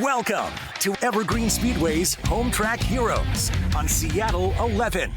Welcome to Evergreen Speedway's Home Track Heroes on Seattle 11.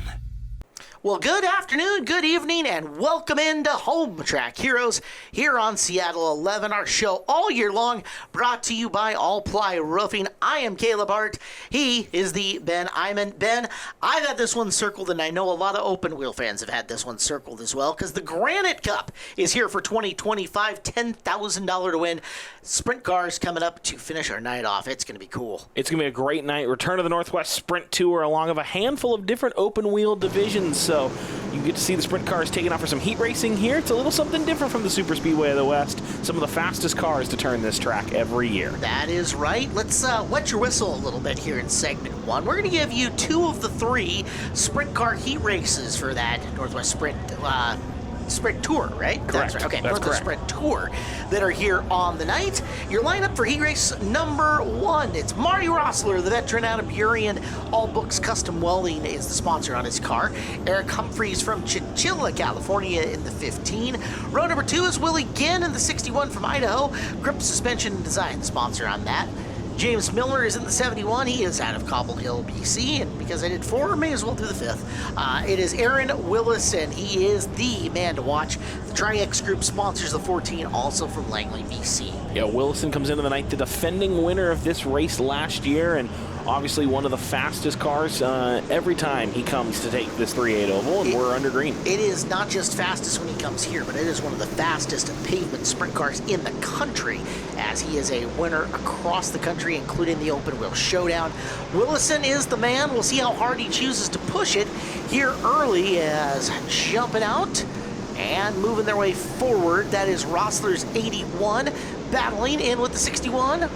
Well, good afternoon, good evening, and welcome into Home Track Heroes here on Seattle 11, our show all year long, brought to you by All Ply Roofing. I am Caleb Hart. He is the Ben Iman. Ben, I've had this one circled, and I know a lot of open wheel fans have had this one circled as well, because the Granite Cup is here for 2025, $10,000 to win. Sprint cars coming up to finish our night off. It's going to be cool. It's going to be a great night. Return to the Northwest Sprint Tour along of a handful of different open wheel divisions. So you get to see the sprint cars taking off for some heat racing here. It's a little something different from the Super Speedway of the West. Some of the fastest cars to turn this track every year. That is right. Let's wet your whistle a little bit here in segment one. We're going to give you two of the three sprint car heat races for that Northwest Sprint Tour, right? Correct. That's right. Okay, That's Northwest correct. Sprint Tour that are here on the night. Your lineup for heat race number one. It's Marty Rossler, the veteran out of Burien. All Books Custom Welding is the sponsor on his car. Eric Humphreys from Chinchilla, California in the 15. Row number two is Willie Ginn in the 61 from Idaho. Grip Suspension and Design sponsor on that. James Miller is in the 71. He is out of Cobble Hill, BC, and because I did four, I may as well do the fifth. It is Aaron Willison. He is the man to watch. The Tri-X Group sponsors the 14, also from Langley, BC. Yeah, Willison comes into the night the defending winner of this race last year, and obviously one of the fastest cars every time he comes to take this 3/8 oval, and we're under green. It is not just fastest when he comes here, but it is one of the fastest pavement sprint cars in the country, as he is a winner across the country, including the open wheel showdown. Willison is the man. We'll see how hard he chooses to push it here early, as jumping out and moving their way forward. That is Rossler's 81, battling in with the 61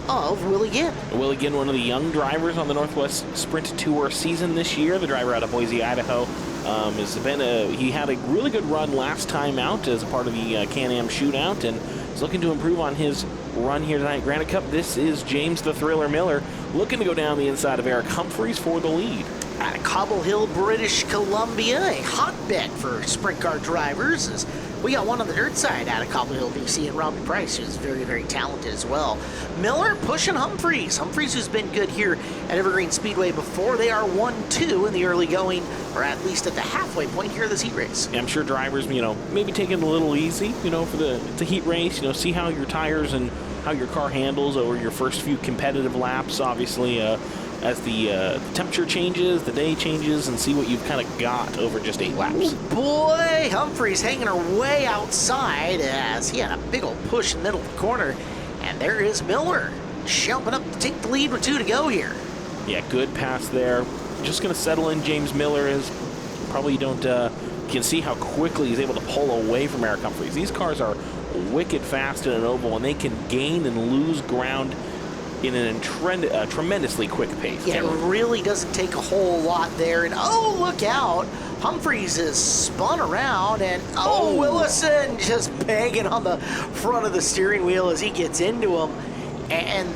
of Willie Ginn. Willie Ginn, one of the young drivers on the Northwest Sprint Tour season this year. The driver out of Boise, Idaho. He had a really good run last time out as a part of the Can-Am shootout, and is looking to improve on his run here tonight. Granite Cup, this is James the Thriller Miller looking to go down the inside of Eric Humphreys for the lead. Out of Cobble Hill, British Columbia, a hotbed for sprint car drivers. As we got one on the dirt side out of Cobble Hill, BC, and Robbie Price, who's very, very talented as well. Miller pushing Humphreys. Humphreys, who's been good here at Evergreen Speedway before. They are 1-2 in the early going, or at least at the halfway point here of this heat race. I'm sure drivers, maybe taking it a little easy, for the heat race, see how your tires and how your car handles over your first few competitive laps, obviously, as the temperature changes, the day changes, and see what you've kind of got over just 8 laps. Oh boy, Humphreys hanging her way outside as he had a big old push in the middle of the corner. And there is Miller jumping up to take the lead with 2 to go here. Yeah, good pass there. Just going to settle in. James Miller is probably can see how quickly he's able to pull away from Eric Humphreys. These cars are wicked fast in an oval, and they can gain and lose ground in a tremendously quick pace. Yeah, it really doesn't take a whole lot there. And oh, look out. Humphreys is spun around, and Willison just banging on the front of the steering wheel as he gets into him. And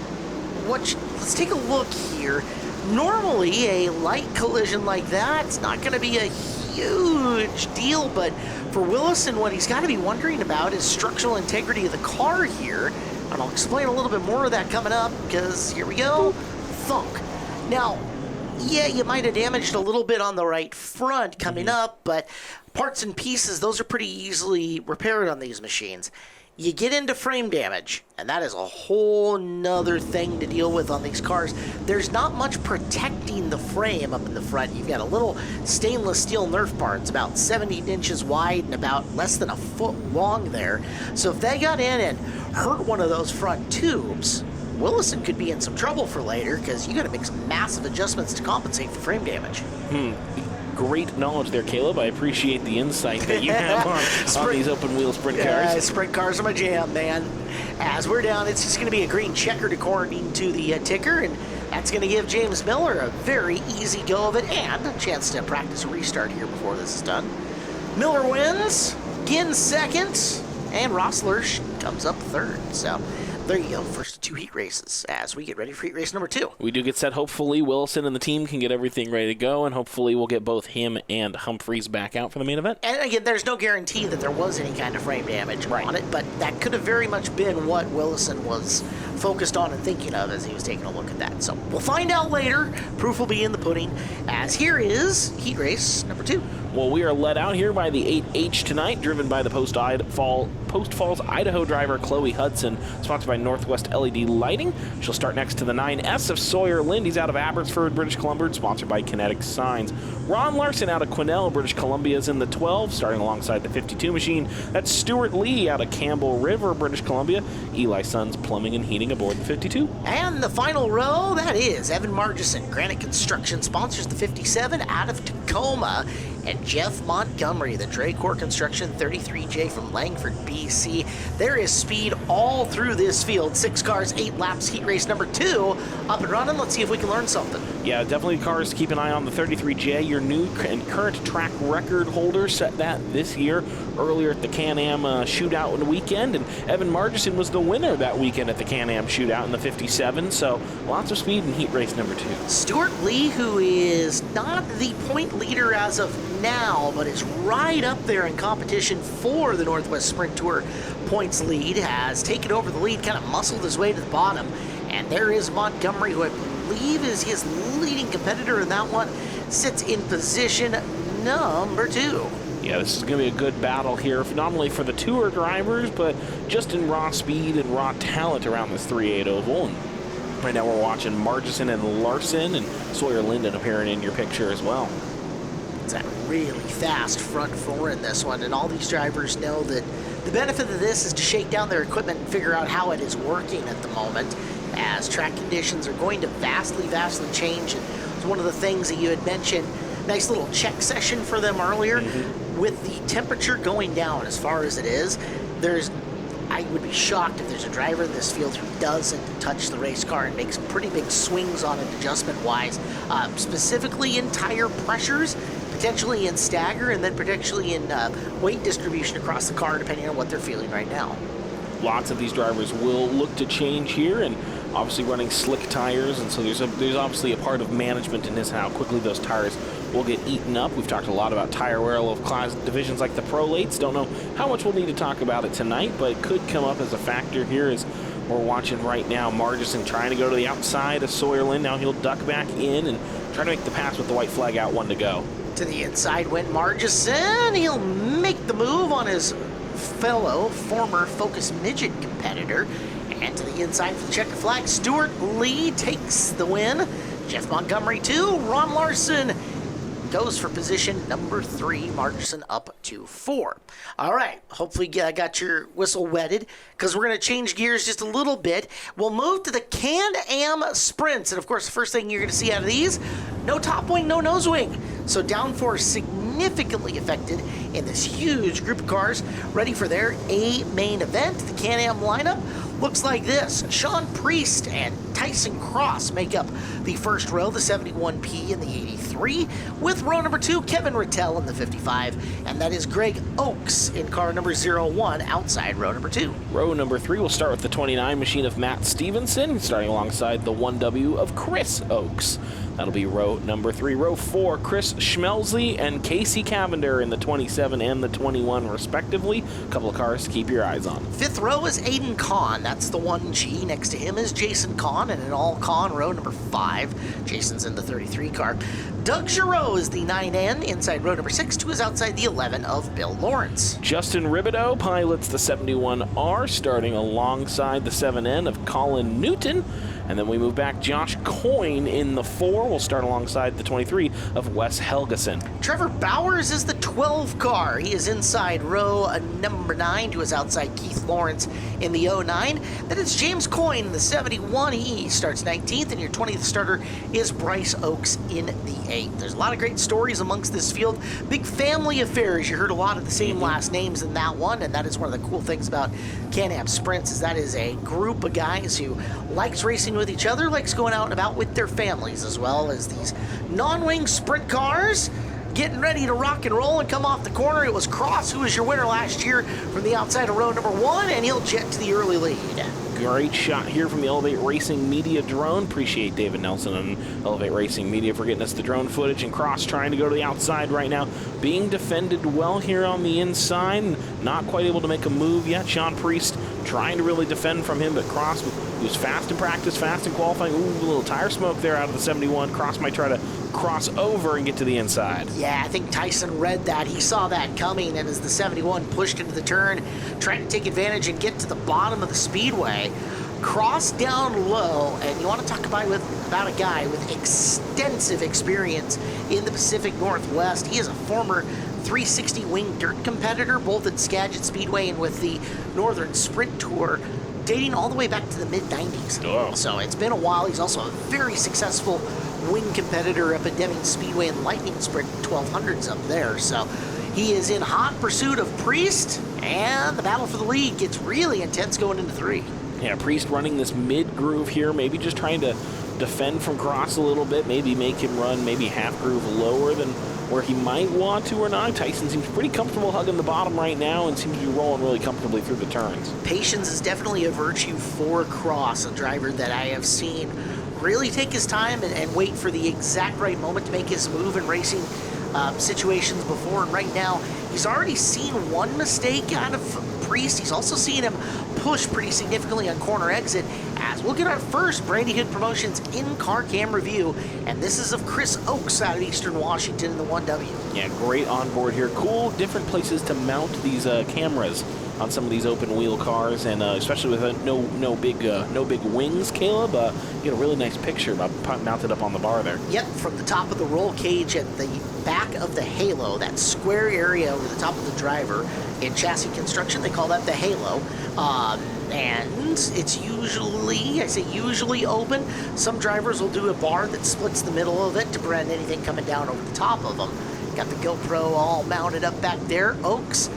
let's take a look here. Normally, a light collision like that's not going to be a huge deal, but for Willison, what he's got to be wondering about is structural integrity of the car here. And I'll explain a little bit more of that coming up, because here we go. Thunk. Now, yeah, you might have damaged a little bit on the right front coming up, but parts and pieces, those are pretty easily repaired on these machines. You get into frame damage, and that is a whole nother thing to deal with on these cars. There's not much protecting the frame up in the front. You've got a little stainless steel Nerf bar. It's about 70 inches wide and about less than a foot long there. So if they got in and hurt one of those front tubes, Willison could be in some trouble for later, because you got to make some massive adjustments to compensate for frame damage. Great knowledge there, Caleb. I appreciate the insight that you have on these open wheel sprint cars. Sprint cars are my jam, man. As we're down, it's just going to be a green checker according to the ticker, and that's going to give James Miller a very easy go of it and a chance to practice a restart here before this is done. Miller wins, Ginn second, and Rossler comes up third. So there you go, first of 2 heat races as we get ready for heat race number 2. We do get set. Hopefully, Willison and the team can get everything ready to go, and hopefully we'll get both him and Humphreys back out for the main event. And again, there's no guarantee that there was any kind of frame damage on it, but that could have very much been what Willison was focused on and thinking of as he was taking a look at that. So we'll find out later. Proof will be in the pudding, as here is heat race number 2. Well, we are led out here by the 8H tonight, driven by the Post Falls, Idaho driver Chloe Hudson, sponsored by Northwest LED Lighting. She'll start next to the 9S of Sawyer Lind. He's out of Abbotsford, British Columbia, sponsored by Kinetic Signs. Ron Larson out of Quesnel, British Columbia, is in the 12, starting alongside the 52 machine. That's Stuart Lee out of Campbell River, British Columbia. Eli Sons Plumbing and Heating aboard the 52. And the final row, that is Evan Margison. Granite Construction sponsors the 57 out of Tacoma. And Jeff Montgomery, the Dracor Construction 33J from Langford, BC. There is speed all through this field. 6 cars, 8 laps, heat race number 2. Up and running. Let's see if we can learn something. Yeah, definitely cars to keep an eye on. The 33J, your new and current track record holder, set that this year earlier at the Can-Am shootout in the weekend. And Evan Margison was the winner that weekend at the Can-Am shootout in the 57. So lots of speed in heat race number 2. Stuart Lee, who is not the point leader as of now, but is right up there in competition for the Northwest Sprint Tour points lead, has taken over the lead, kind of muscled his way to the bottom. And there is Montgomery, who I believe is his leading competitor in that one, sits in position number 2. Yeah, this is going to be a good battle here, not only for the tour drivers, but just in raw speed and raw talent around this 3/8 oval. And right now we're watching Margison and Larson, and Sawyer Linden appearing in your picture as well. It's that really fast front four in this one, and all these drivers know that the benefit of this is to shake down their equipment and figure out how it is working at the moment, as track conditions are going to vastly change. And it's one of the things that you had mentioned, nice little check session for them earlier. With the temperature going down as far as it is, I would be shocked if there's a driver in this field who doesn't touch the race car and make some pretty big swings on it adjustment-wise, specifically in tire pressures, potentially in stagger, and then potentially in weight distribution across the car, depending on what they're feeling right now. Lots of these drivers will look to change here, and obviously running slick tires, and so there's obviously a part of management in this, how quickly those tires will get eaten up. We've talked a lot about tire wear of class divisions like the Prolates. Don't know how much we'll need to talk about it tonight, but it could come up as a factor here as we're watching right now. Margison trying to go to the outside of Sawyer Lind. Now he'll duck back in and try to make the pass with the white flag out, 1 to go. To the inside went Margison. He'll make the move on his fellow former Focus Midget competitor. And to the inside for the checker flag, Stuart Lee takes the win. Jeff Montgomery 2, Ron Larson goes for position number 3, Margison up to 4. All right, hopefully you got your whistle wetted, because we're going to change gears just a little bit. We'll move to the Can-Am Sprints, and of course the first thing you're going to see out of these, no top wing, no nose wing. So downforce significantly affected in this huge group of cars ready for their A main event. The Can-Am lineup looks like this. Sean Priest and Tyson Cross make up the first row, the 71P and the 83, with row number 2, Kevin Rattel in the 55, and that is Greg Oakes in car number 01 outside row number 2. Row number 3, we'll start with the 29 machine of Matt Stevenson, starting alongside the 1W of Chris Oakes. That'll be row number 3. Row 4, Chris Schmelzli and Casey Cavender in the 27 and the 21, respectively. A couple of cars to keep your eyes on. 5th row is Aiden Kahn. That's the 1G. Next to him is Jason Kahn, and an all-Kahn row number 5. Jason's in the 33 car. Doug Giroux is the 9N inside row number 6, who is outside the 11 of Bill Lawrence. Justin Ribideau pilots the 71R, starting alongside the 7N of Colin Newton. And then we move back. Josh Coyne in the 4 will start alongside the 23 of Wes Helgeson. Trevor Bowers is the 12 car. He is inside row number 9, who is outside Keith Lawrence in the 09. Then it's James Coyne in the 71. He starts 19th, and your 20th starter is Bryce Oakes in the 8. There's a lot of great stories amongst this field. Big family affairs. You heard a lot of the same last names in that one, and that is one of the cool things about Can-Am Sprints, is that is a group of guys who likes racing with each other, likes going out and about with their families, as well as these non-wing sprint cars getting ready to rock and roll and come off the corner. It was Cross who was your winner last year from the outside of row number 1, and he'll jet to the early lead. Great shot here from the Elevate Racing Media drone. Appreciate David Nelson and Elevate Racing Media for getting us the drone footage. And Cross trying to go to the outside right now. Being defended well here on the inside. Not quite able to make a move yet. Sean Priest trying to really defend from him, but Cross with He was fast in practice, fast in qualifying. Ooh, a little tire smoke there out of the 71. Cross might try to cross over and get to the inside. Yeah, I think Tyson read that. He saw that coming, and as the 71 pushed into the turn, trying to take advantage and get to the bottom of the speedway, cross down low, and you want to talk about a guy with extensive experience in the Pacific Northwest. He is a former 360 wing dirt competitor, both at Skagit Speedway and with the Northern Sprint Tour, dating all the way back to the mid-90s. Oh. So it's been a while. He's also a very successful wing competitor up at Deming Speedway and Lightning Sprint 1200s up there. So he is in hot pursuit of Priest, and the battle for the lead gets really intense going into 3. Yeah, Priest running this mid-groove here, maybe just trying to defend from Cross a little bit, maybe make him run maybe half groove lower than where he might want to or not. Tyson seems pretty comfortable hugging the bottom right now and seems to be rolling really comfortably through the turns. Patience is definitely a virtue for Cross, a driver that I have seen really take his time and wait for the exact right moment to make his move in racing situations before. And right now, he's already seen one mistake out of Priest. He's also seen him push pretty significantly on corner exit. As we'll get our first Brandy Hood Promotions in-car cam review, and this is of Chris Oakes out of Eastern Washington in the 1W. Yeah, great onboard here. Cool, different places to mount these cameras on some of these open wheel cars, and especially with no big wings, Caleb. You get a really nice picture mounted up on the bar there. Yep, from the top of the roll cage at the back of the halo, that square area over the top of the driver. In chassis construction, they call that the halo. And it's usually open. Some drivers will do a bar that splits the middle of it to prevent anything coming down over the top of them. Got the GoPro all mounted up back there. Oakes,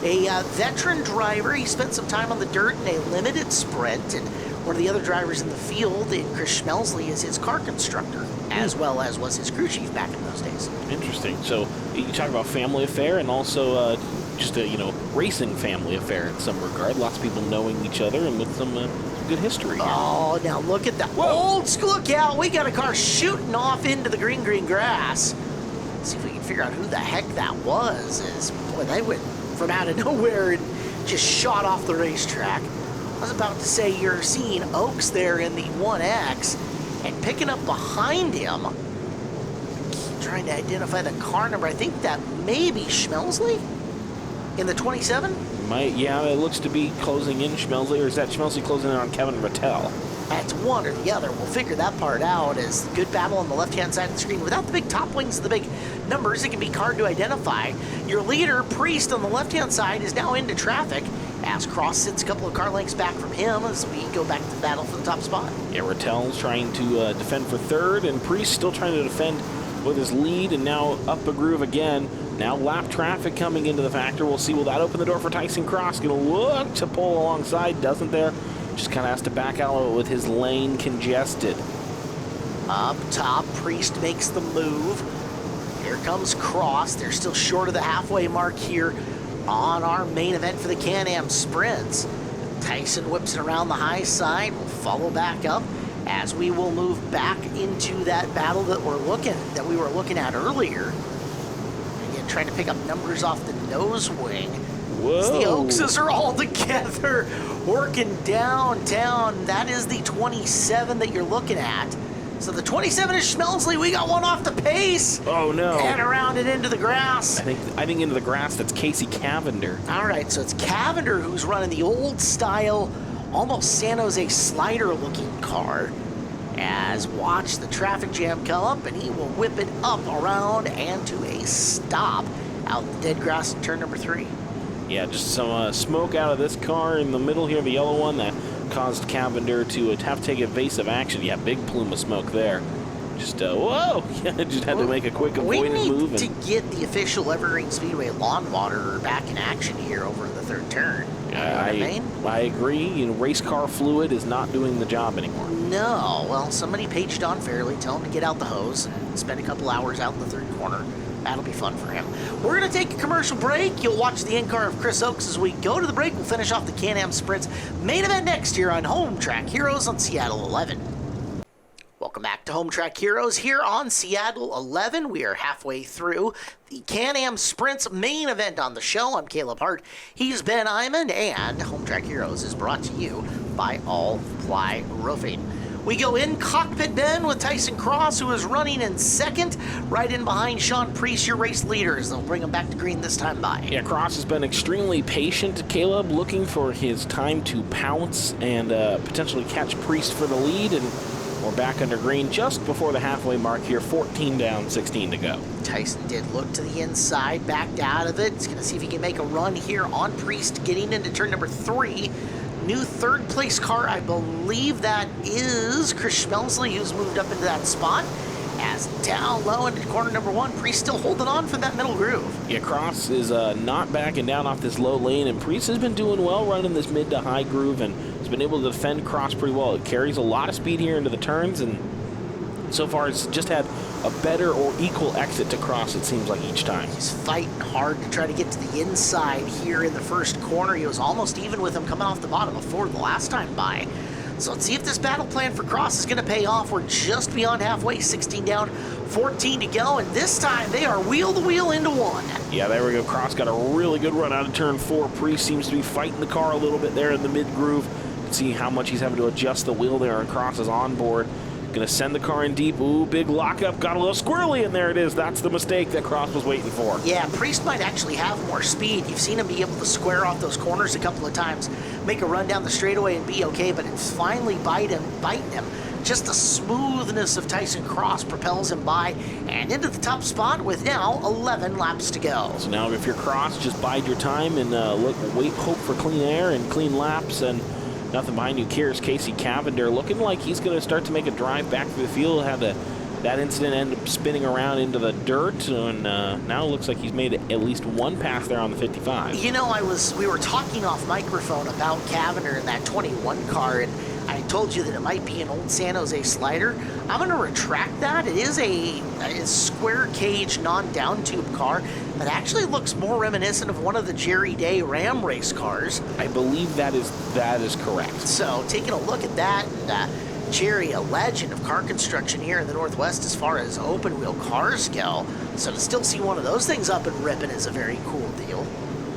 a veteran driver. He spent some time on the dirt in a limited sprint, and one of the other drivers in the field, Chris Schmelsley, is his car constructor, as well as was his crew chief back in those days. Interesting. So you talk about family affair and also just a racing family affair in some regard. Lots of people knowing each other and with some good history here. Oh, now look at that old school. Look out, we got a car shooting off into the green grass. Let's see if we can figure out who the heck that was. Boy, they went from out of nowhere and just shot off the racetrack. I was about to say, you're seeing Oakes there in the 1X and picking up behind him. Trying to identify the car number. I think that may be Schmelsley in the 27. Yeah, it looks to be closing in Schmelsley, or is that Schmelsley closing in on Kevin Rattel? That's one or the other. We'll figure that part out. As good battle on the left-hand side of the screen. Without the big top wings and the big numbers, it can be hard to identify. Your leader, Priest, on the left-hand side is now into traffic as Cross sits a couple of car lengths back from him as we go back to the battle for the top spot. Yeah, Rattel's trying to defend for third, and Priest still trying to defend with his lead, and now up a groove again. Now lap traffic coming into the factor. We'll see, will that open the door for Tyson Cross? Gonna look to pull alongside, doesn't there? Just kind of has to back out with his lane congested. Up top, Priest makes the move. Here comes Cross. They're still short of the halfway mark here on our main event for the Can-Am Sprints. Tyson whips it around the high side. We'll follow back up as we will move back into that battle that we were looking at earlier. Again, trying to pick up numbers off the nose wing. Whoa. The Oakses are all together working downtown. That is the 27 that you're looking at. So the 27 is Schmelsley. We got one off the pace. Oh no. And around and into the grass. I think into the grass, that's Casey Cavender. All right, so it's Cavender who's running the old style, almost San Jose slider looking car. As watch the traffic jam come up, and he will whip it up around and to a stop out in the dead grass in turn number 3. Yeah, just some smoke out of this car in the middle here, the yellow one, that caused Cavender to have to take evasive action. Yeah, big plume of smoke there. Just, whoa! Just had to make a quick avoidant move. We need to get the official Evergreen Speedway lawn water back in action here over in the third turn. I agree. Race car fluid is not doing the job anymore. No. Well, somebody paged on Fairley, tell him to get out the hose and spend a couple hours out in the third corner. That'll be fun for him. We're going to take a commercial break. You'll watch the in-car of Chris Oakes as we go to the break. We'll finish off the Can-Am Sprints main event next year on Home Track Heroes on Seattle 11. Welcome back to Home Track Heroes here on Seattle 11. We are halfway through the Can-Am Sprints main event on the show. I'm Caleb Hart. He's Ben Iman, and Home Track Heroes is brought to you by All Ply Roofing. We go in cockpit, Ben, with Tyson Cross, who is running in second, right in behind Sean Priest, your race leaders. They'll bring him back to green this time by. Yeah, Cross has been extremely patient, Caleb, looking for his time to pounce and potentially catch Priest for the lead, and we're back under green just before the halfway mark here, 14 down, 16 to go. Tyson did look to the inside, backed out of it. He's going to see if he can make a run here on Priest, getting into turn number 3. New third place car, I believe that is Chris Schmelzley, who's moved up into that spot. As down low into corner number 1, Priest still holding on for that middle groove. Yeah, Cross is not backing down off this low lane, and Priest has been doing well running this mid to high groove and has been able to defend Cross pretty well. It carries a lot of speed here into the turns, and so far it's just had a better or equal exit to Cross, it seems like, each time. He's fighting hard to try to get to the inside here in the first corner. He was almost even with him coming off the bottom of 4 the last time by. So let's see if this battle plan for Cross is going to pay off. We're just beyond halfway, 16 down, 14 to go, and this time they are wheel-to-wheel into 1. Yeah, there we go. Cross got a really good run out of turn 4. Priest seems to be fighting the car a little bit there in the mid-groove. You can see how much he's having to adjust the wheel there, and Cross is on board. Going to send the car in deep. Ooh, big lockup. Got a little squirrely, and there it is. That's the mistake that Cross was waiting for. Yeah, Priest might actually have more speed. You've seen him be able to square off those corners a couple of times, make a run down the straightaway and be okay, but it's finally biting him. Just the smoothness of Tyson Cross propels him by and into the top spot with now 11 laps to go. So now if you're Cross, just bide your time and hope for clean air and clean laps, and nothing behind you. Here's Casey Cavender looking like he's going to start to make a drive back through the field. Had that incident end up spinning around into the dirt, and now it looks like he's made at least one pass there on the 55. You know, we were talking off microphone about Cavender in that 21 car, and I told you that it might be an old San Jose slider. I'm going to retract that. It is a square cage, non-down tube car that actually looks more reminiscent of one of the Jerry Day Ram race cars. I believe that is correct. So taking a look at that, and Jerry, a legend of car construction here in the Northwest as far as open wheel cars go. So to still see one of those things up and ripping is a very cool deal.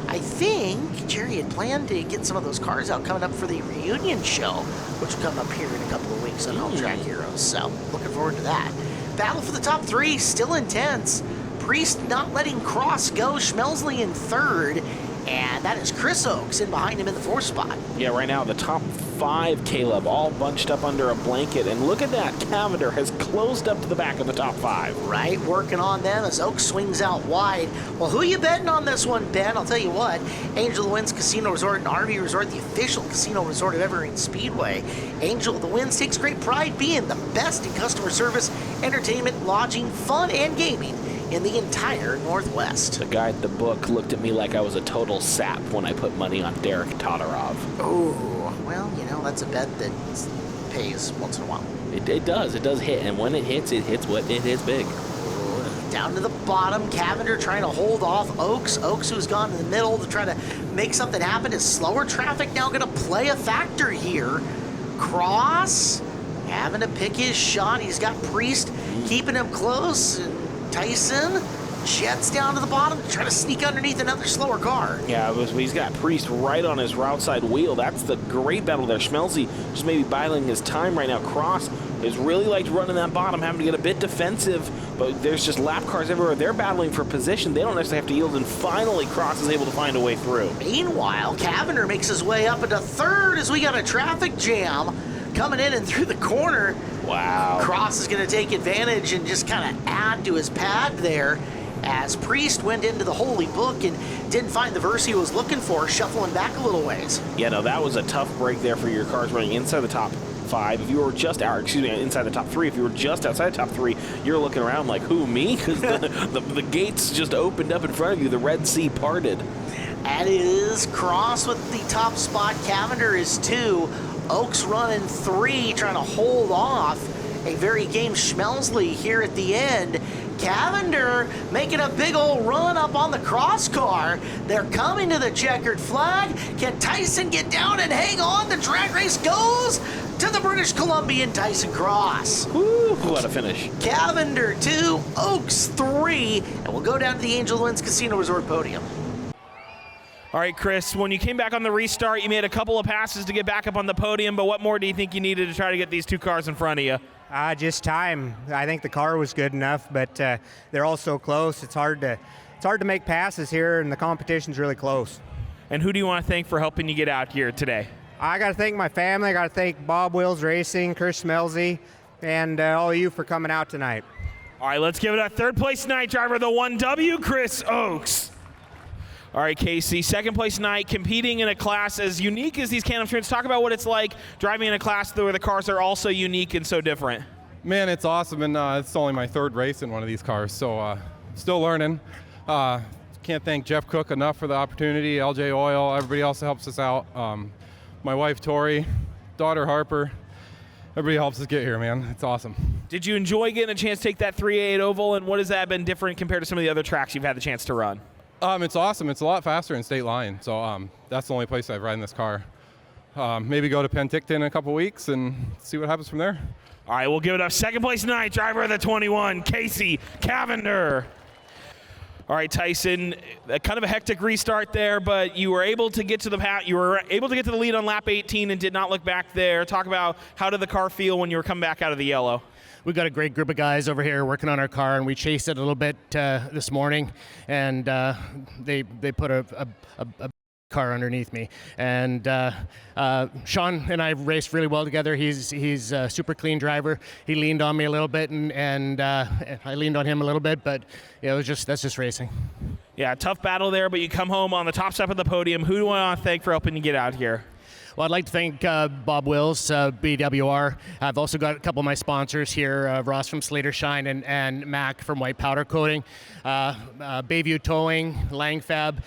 I think Jerry had planned to get some of those cars out coming up for the reunion show, which will come up here in a couple of weeks on Home Track Heroes. So looking forward to that. Battle for the top 3, still intense. Priest not letting Cross go. Schmelzley in third. And that is Chris Oakes in behind him in the 4th spot. Yeah, right now the top 5, Caleb, all bunched up under a blanket. And look at that. Cavender has closed up to the back of the top 5. Right, working on them as Oakes swings out wide. Well, who you betting on this one, Ben? I'll tell you what. Angel of the Winds Casino Resort and RV Resort, the official casino resort of Evergreen Speedway. Angel of the Winds takes great pride being the best in customer service, entertainment, lodging, fun, and gaming in the entire Northwest. The guy at the book looked at me like I was a total sap when I put money on Derek Todorov. Oh, well, you know, that's a bet that pays once in a while. It does hit, and when it hits big. Down to the bottom, Cavender trying to hold off Oakes. Oakes, who's gone in the middle to try to make something happen. Is slower traffic now going to play a factor here? Cross having to pick his shot. He's got Priest keeping him close. And Tyson jets down to the bottom, trying to sneak underneath another slower car. Yeah, he's got Priest right on his route side wheel. That's the great battle there. Schmelzy just maybe biding his time right now. Cross is really liked running that bottom, having to get a bit defensive, but there's just lap cars everywhere. They're battling for position. They don't necessarily have to yield, and finally Cross is able to find a way through. Meanwhile, Cavender makes his way up into 3rd as we got a traffic jam coming in and through the corner. Wow. Cross is going to take advantage and just kind of add to his pad there as Priest went into the holy book and didn't find the verse he was looking for, shuffling back a little ways. Yeah, no, that was a tough break there for your cars running inside the top 5. If you were just inside the top 3, if you were just outside the top 3, you're looking around like, who, me? Because the gates just opened up in front of you. The Red Sea parted. That is Cross with the top spot. Cavender is 2. Oakes running 3, trying to hold off a very game Schmelzley here at the end. Cavender making a big old run up on the Cross car. They're coming to the checkered flag. Can Tyson get down and hang on? The drag race goes to the British Columbian Tyson Cross. Woo, what a finish. Cavender 2, Oakes 3, and we'll go down to the Angel Winds Casino Resort podium. All right, Chris, when you came back on the restart, you made a couple of passes to get back up on the podium, but what more do you think you needed to try to get these two cars in front of you? Just time. I think the car was good enough, but they're all so close. It's hard to make passes here, and the competition's really close. And who do you want to thank for helping you get out here today? I got to thank my family. I got to thank Bob Wills Racing, Chris Schmelzy, and all of you for coming out tonight. All right, let's give it a third-place night driver, the 1W, Chris Oakes. All right, Casey, second-place night, competing in a class as unique as these Can-Am sprints. Talk about what it's like driving in a class where the cars are also unique and so different. Man, it's awesome, and it's only my third race in one of these cars, so still learning. Can't thank Jeff Cook enough for the opportunity, LJ Oil, everybody else that helps us out. My wife, Tori, daughter, Harper. Everybody helps us get here, man. It's awesome. Did you enjoy getting a chance to take that 388 oval, and what has that been different compared to some of the other tracks you've had the chance to run? It's awesome. It's a lot faster in State Line, so that's the only place I've ridden this car. Maybe go to Penticton in a couple weeks and see what happens from there. All right, we'll give it up. Second place night, driver of the 21, Casey Cavender. All right, Tyson, kind of a hectic restart there, but you were able to get to the lead on lap 18 and did not look back there. Talk about how did the car feel when you were coming back out of the yellow? We've got a great group of guys over here working on our car, and we chased it a little bit this morning, and they put a car underneath me. And Sean and I raced really well together. He's a super clean driver. He leaned on me a little bit, and I leaned on him a little bit, but yeah, that's just racing. Yeah, tough battle there, but you come home on the top step of the podium. Who do you want to thank for helping you get out here? Well, I'd like to thank Bob Wills, BWR. I've also got a couple of my sponsors here, Ross from Slater Shine and Mac from White Powder Coating, Bayview Towing, Langfab.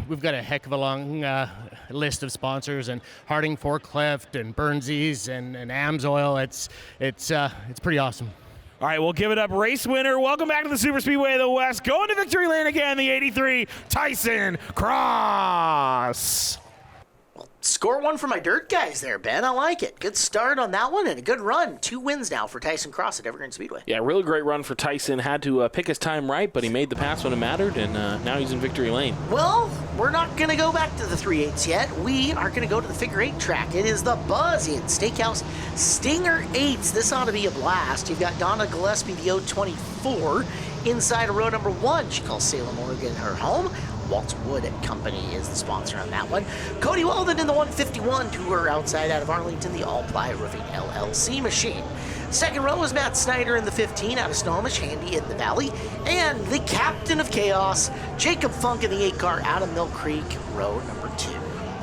We've got a heck of a long list of sponsors, and Harding Forklift and Burnsies and AMSOIL. It's pretty awesome. All right, we'll give it up. Race winner, welcome back to the Super Speedway of the West. Going to victory lane again, the 83, Tyson Cross. Score one for my dirt guys there, Ben. I like it. Good start on that one and a good run. 2 wins now for Tyson Cross at Evergreen Speedway. Yeah, really great run for Tyson. Had to pick his time right, but he made the pass when it mattered, and now he's in victory lane. Well, we're not going to go back to the 3/8s yet. We are going to go to the figure 8 track. It is the Buzz Inn Steakhouse Stinger 8s. This ought to be a blast. You've got Donna Gillespie, the 024, inside of row number 1. She calls Salem, Oregon her home. Walter Wood Company is the sponsor on that one. Cody Weldon in the 151 to her outside out of Arlington, the All-Ply Roofing LLC machine. Second row is Matt Snyder in the 15 out of Snohomish, Handy in the Valley. And the Captain of Chaos, Jacob Funk in the 8 car out of Mill Creek, row number 2.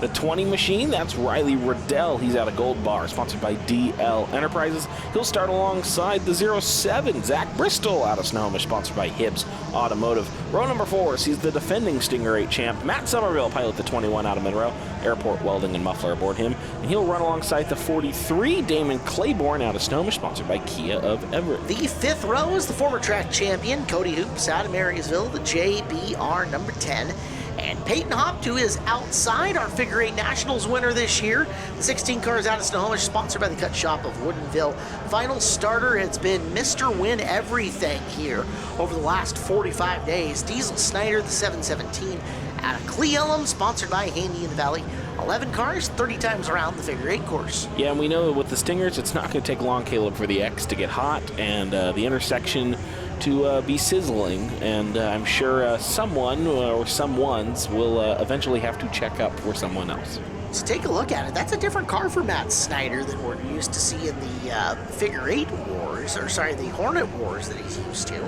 The 20 machine, that's Riley Riddell. He's out of Gold Bar, sponsored by DL Enterprises. He'll start alongside the 07, Zach Bristol out of Snohomish, sponsored by Hibbs Automotive. Row number 4 sees the defending Stinger 8 champ, Matt Somerville, pilot the 21 out of Monroe. Airport Welding and Muffler aboard him. And he'll run alongside the 43, Damon Claiborne out of Snohomish, sponsored by Kia of Everett. The 5th row is the former track champion, Cody Hoops out of Marysville, the JBR number 10. And Peyton Hoptu is outside our Figure 8 Nationals winner this year. The 16 cars out of Snohomish, sponsored by the Cut Shop of Woodinville. Final starter has been Mr. Win Everything here over the last 45 days. Diesel Snyder, the 717, out of Cle Elum, sponsored by Handy in the Valley. 11 cars, 30 times around the Figure 8 course. Yeah, and we know with the Stingers, it's not going to take long, Caleb, for the X to get hot and the intersection to be sizzling, and I'm sure someone or someones will eventually have to check up for someone else. So take a look at it. That's a different car for Matt Snyder than we're used to seeing the Figure 8 wars, or sorry, the Hornet wars that he's used to.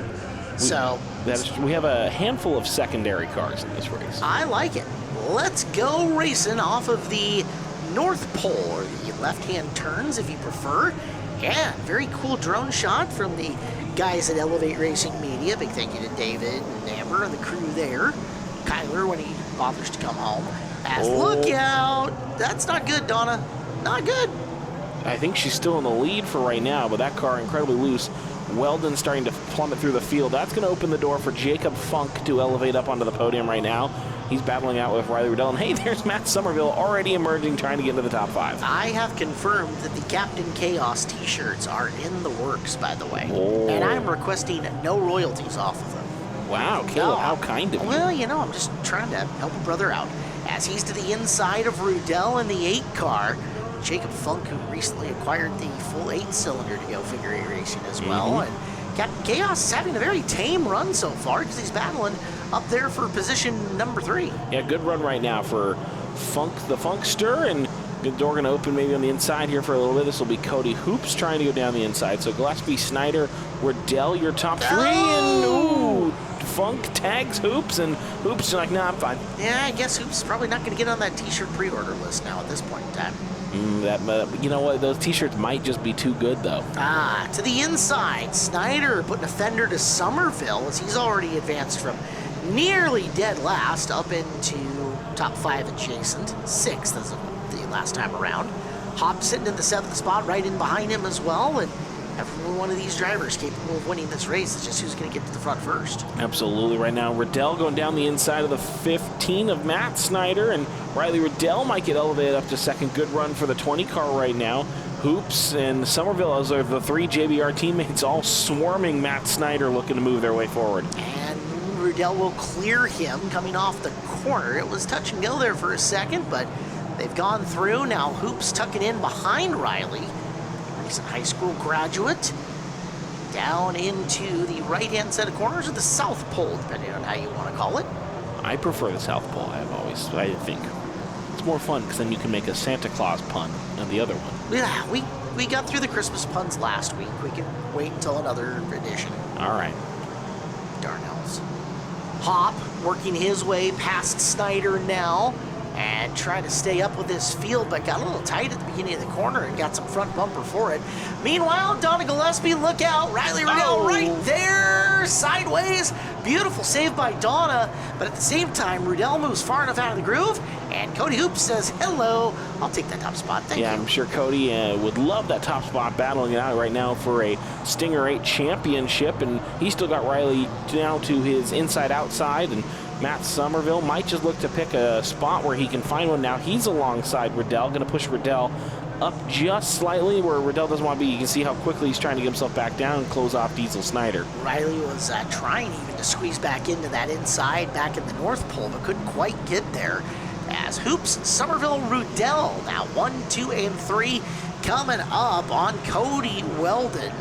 We have a handful of secondary cars in this race. I like it. Let's go racing off of the North Pole, or the left-hand turns if you prefer. Yeah, very cool drone shot from the guys at Elevate Racing Media. Big thank you to David and Amber and the crew there. Kyler when he bothers to come home. Look out! That's not good, Donna. Not good. I think she's still in the lead for right now, but that car incredibly loose. Weldon starting to plummet through the field. That's going to open the door for Jacob Funk to elevate up onto the podium right now. He's battling out with Riley Riddell. And hey, there's Matt Somerville already emerging, trying to get into the top 5. I have confirmed that the Captain Chaos t-shirts are in the works, by the way. Oh. And I'm requesting no royalties off of them. Wow, Caleb, how kind of you. Well, you know, I'm just trying to help a brother out. as he's to the inside of Rudell in the 8 car. Jacob Funk, who recently acquired the full 8-cylinder to go figure 8 racing as well. And Captain Chaos is having a very tame run so far because he's battling up there for position number 3. Yeah, good run right now for Funk, the Funkster, and good door going to open maybe on the inside here for a little bit. This will be Cody Hoops trying to go down the inside. So Gillespie, Snyder, Riddell, your top 3, and ooh, Funk tags Hoops, and Hoops is like, nah, I'm fine. Yeah, I guess Hoops is probably not going to get on that T-shirt pre-order list now at this point in time. You know what? Those T-shirts might just be too good, though. To the inside, Snyder putting a fender to Somerville as he's already advanced from nearly dead last up into top 5 adjacent, 6th as of the last time around. Hop sitting in the 7th spot right in behind him as well, and every one of these drivers capable of winning this race. It's just who's going to get to the front first. Absolutely. Right now, Riddell going down the inside of the 15 of Matt Snyder, and Riley Riddell might get elevated up to second. Good run for the 20 car right now. Hoops and Somerville, as are the 3 JBR teammates, all swarming Matt Snyder, looking to move their way forward. And Riddell will clear him coming off the corner. It was touch and go there for a second, but they've gone through. Now Hoops tucking in behind Riley. Recent high school graduate, down into the right-hand set of corners, or the South Pole, depending on how you want to call it. I prefer the South Pole. I think it's more fun because then you can make a Santa Claus pun on the other one. Yeah, we got through the Christmas puns last week. We can wait until another edition. All right. Darnells. Hop working his way past Snyder now, and trying to stay up with this field, but got a little tight at the beginning of the corner and got some front bumper for it. Meanwhile, Donna Gillespie, look out. Riley Riddell right there, sideways. Beautiful save by Donna, but at the same time, Riddell moves far enough out of the groove, and Cody Hoops says, hello, I'll take that top spot, thank you. Yeah, I'm sure Cody would love that top spot, battling it out right now for a Stinger 8 championship, and he's still got Riley down to his inside-outside, and Matt Somerville might just look to pick a spot where he can find one. Now he's alongside Riddell, going to push Riddell up just slightly where Riddell doesn't want to be. You can see how quickly he's trying to get himself back down and close off Diesel Snyder. Riley was trying even to squeeze back into that inside back in the North Pole, but couldn't quite get there. As Hoops, Somerville, Riddell, now 1, 2, and 3 coming up on Cody Weldon.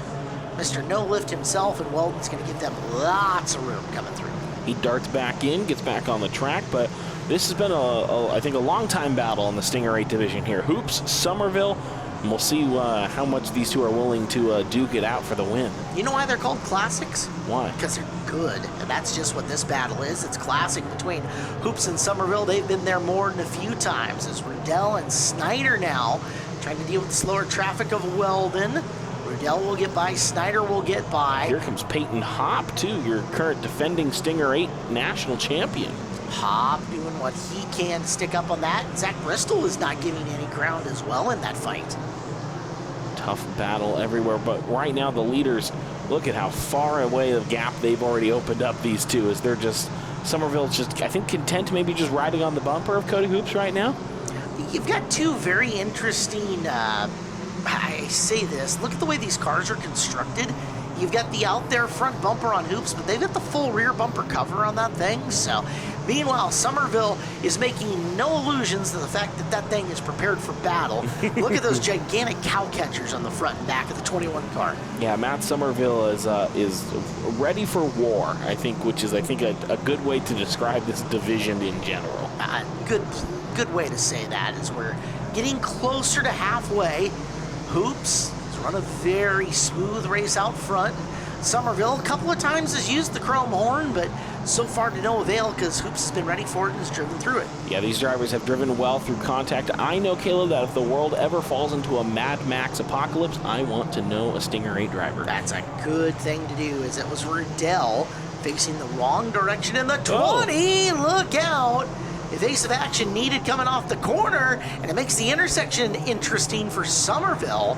Mr. No Lift himself, and Weldon's going to give them lots of room coming through. He darts back in, gets back on the track, but this has been, I think, a long-time battle in the Stinger 8 division here. Hoops, Somerville, and we'll see how much these two are willing to duke it out for the win. You know why they're called classics? Why? Because they're good, and that's just what this battle is. It's classic between Hoops and Somerville. They've been there more than a few times. As Riddell and Snyder now trying to deal with the slower traffic of Weldon. Riddell will get by, Snyder will get by. Here comes Peyton Hop, too, your current defending Stinger 8 national champion. Hop doing what he can to stick up on that. Zach Bristol is not giving any ground as well in that fight. Tough battle everywhere, but right now the leaders, look at how far away of gap they've already opened up, these two, as they're just, Somerville's just, I think, content maybe just riding on the bumper of Cody Hoops right now. You've got two very interesting, I say this, look at the way these cars are constructed. You've got the out there front bumper on Hoops, but they've got the full rear bumper cover on that thing. So, meanwhile, Somerville is making no allusions to the fact that that thing is prepared for battle. Look at those gigantic cow catchers on the front and back of the 21 car. Yeah, Matt Somerville is ready for war, I think, which is, I think, a good way to describe this division in general. Good way to say that is we're getting closer to halfway. Hoops has run a very smooth race out front. Somerville a couple of times has used the chrome horn, but so far to no avail because Hoops has been ready for it and has driven through it. Yeah, these drivers have driven well through contact. I know, Caleb, that if the world ever falls into a Mad Max apocalypse, I want to know a Stinger 8 driver. That's a good thing to do, as it was Riddell facing the wrong direction in the 20. Look out! Evasive action needed coming off the corner, and it makes the intersection interesting for Somerville.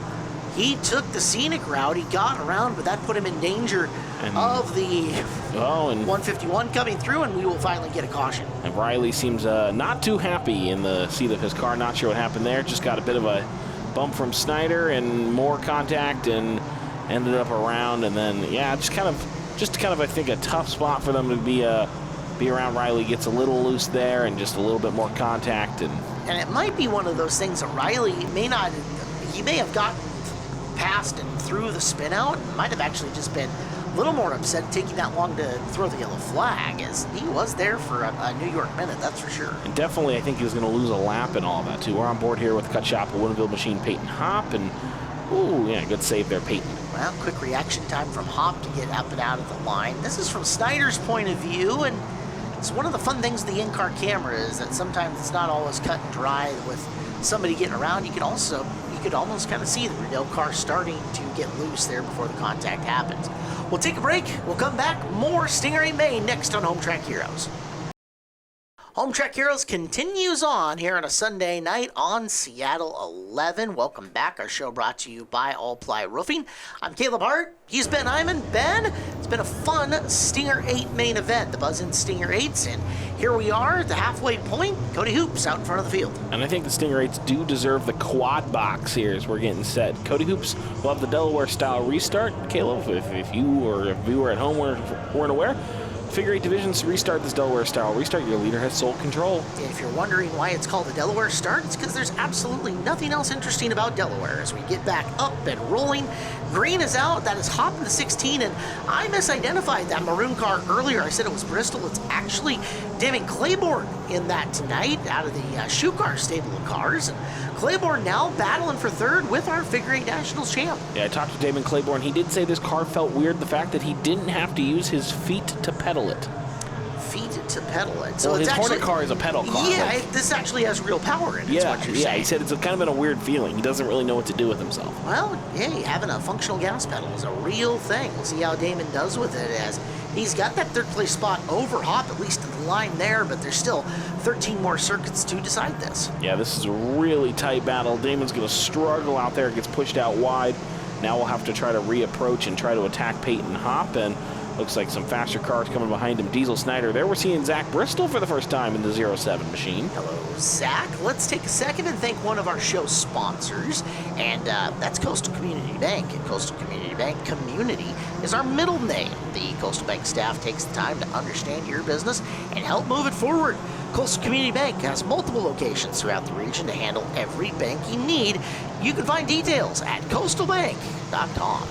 He took the scenic route, he got around, but that put him in danger of the 151 coming through, and we will finally get a caution. And Riley seems not too happy in the seat of his car. Not sure what happened there. Just got a bit of a bump from Snyder and more contact, and ended up around, and then, yeah, just kind of, I think, a tough spot for them to be be around Riley, gets a little loose there and just a little bit more contact. And it might be one of those things that Riley may have gotten past and through the spin out, and might have actually just been a little more upset taking that long to throw the yellow flag, as he was there for a New York minute, that's for sure. And definitely, I think he was going to lose a lap and all that, too. We're on board here with Cut Shop, a Woodinville machine, Peyton Hopp, and, ooh, yeah, good save there, Peyton. Well, quick reaction time from Hopp to get up and out of the line. This is from Snyder's point of view, and it's one of the fun things of the in-car camera is that sometimes it's not always cut and dry with somebody getting around. You could almost kind of see the Riddell car starting to get loose there before the contact happens. We'll take a break. We'll come back. More Stingray Maine next on Home Track Heroes. Home Track Heroes continues on here on a Sunday night on Seattle 11. Welcome back. Our show brought to you by All Ply Roofing. I'm Caleb Hart. He's Ben Hyman. Ben, it's been a fun Stinger 8 main event, the Buzz-In Stinger 8s, and here we are at the halfway point. Cody Hoops out in front of the field. And I think the Stinger 8s do deserve the quad box here as we're getting set. Cody Hoops will have the Delaware-style restart. Caleb, if you or a viewer at home weren't aware, Figure 8 divisions restart this Delaware style restart. Your leader has sole control. If you're wondering why it's called the Delaware start, it's because there's absolutely nothing else interesting about Delaware. As we get back up and rolling, green is out. That is Hop in the 16, and I misidentified that maroon car earlier. I said it was Bristol. It's actually Damon Claiborne in that tonight out of the shoe car stable of cars. And Claiborne now battling for third with our Figure 8 Nationals champ. Yeah, I talked to Damon Claiborne. He did say this car felt weird, the fact that he didn't have to use his feet to pedal it. Feet to pedal it. So well, it's his actually, Hornet car is a pedal car. Yeah, this actually has real power in it. Yeah, what you're saying. He said it's kind of been a weird feeling. He doesn't really know what to do with himself. Well, hey, having a functional gas pedal is a real thing. We'll see how Damon does with it, as he's got that third place spot over Hop, at least in the line there, but there's still 13 more circuits to decide this. Yeah, this is a really tight battle. Damon's going to struggle out there, gets pushed out wide. Now we'll have to try to reapproach and try to attack Peyton Hop, and looks like some faster cars coming behind him. Diesel Snyder there. We're seeing Zach Bristol for the first time in the 07 machine. Hello, Zach. Let's take a second and thank one of our show sponsors, and that's Coastal Community Bank. And Coastal Community Bank Community is our middle name. The Coastal Bank staff takes the time to understand your business and help move it forward. Coastal Community Bank has multiple locations throughout the region to handle every banking need. You can find details at coastalbank.com.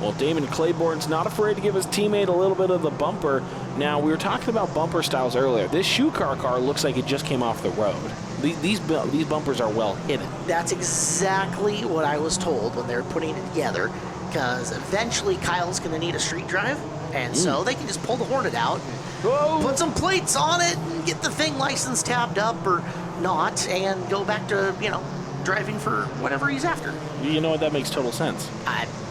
Well, Damon Claiborne's not afraid to give his teammate a little bit of the bumper. Now, we were talking about bumper styles earlier. This shoe car looks like it just came off the road. These bumpers are well hidden. That's exactly what I was told when they were putting it together, because eventually Kyle's going to need a street drive, and so they can just pull the Hornet out and put some plates on it and get the thing license tabbed up or not and go back to, driving for whatever he's after. You know what? That makes total sense.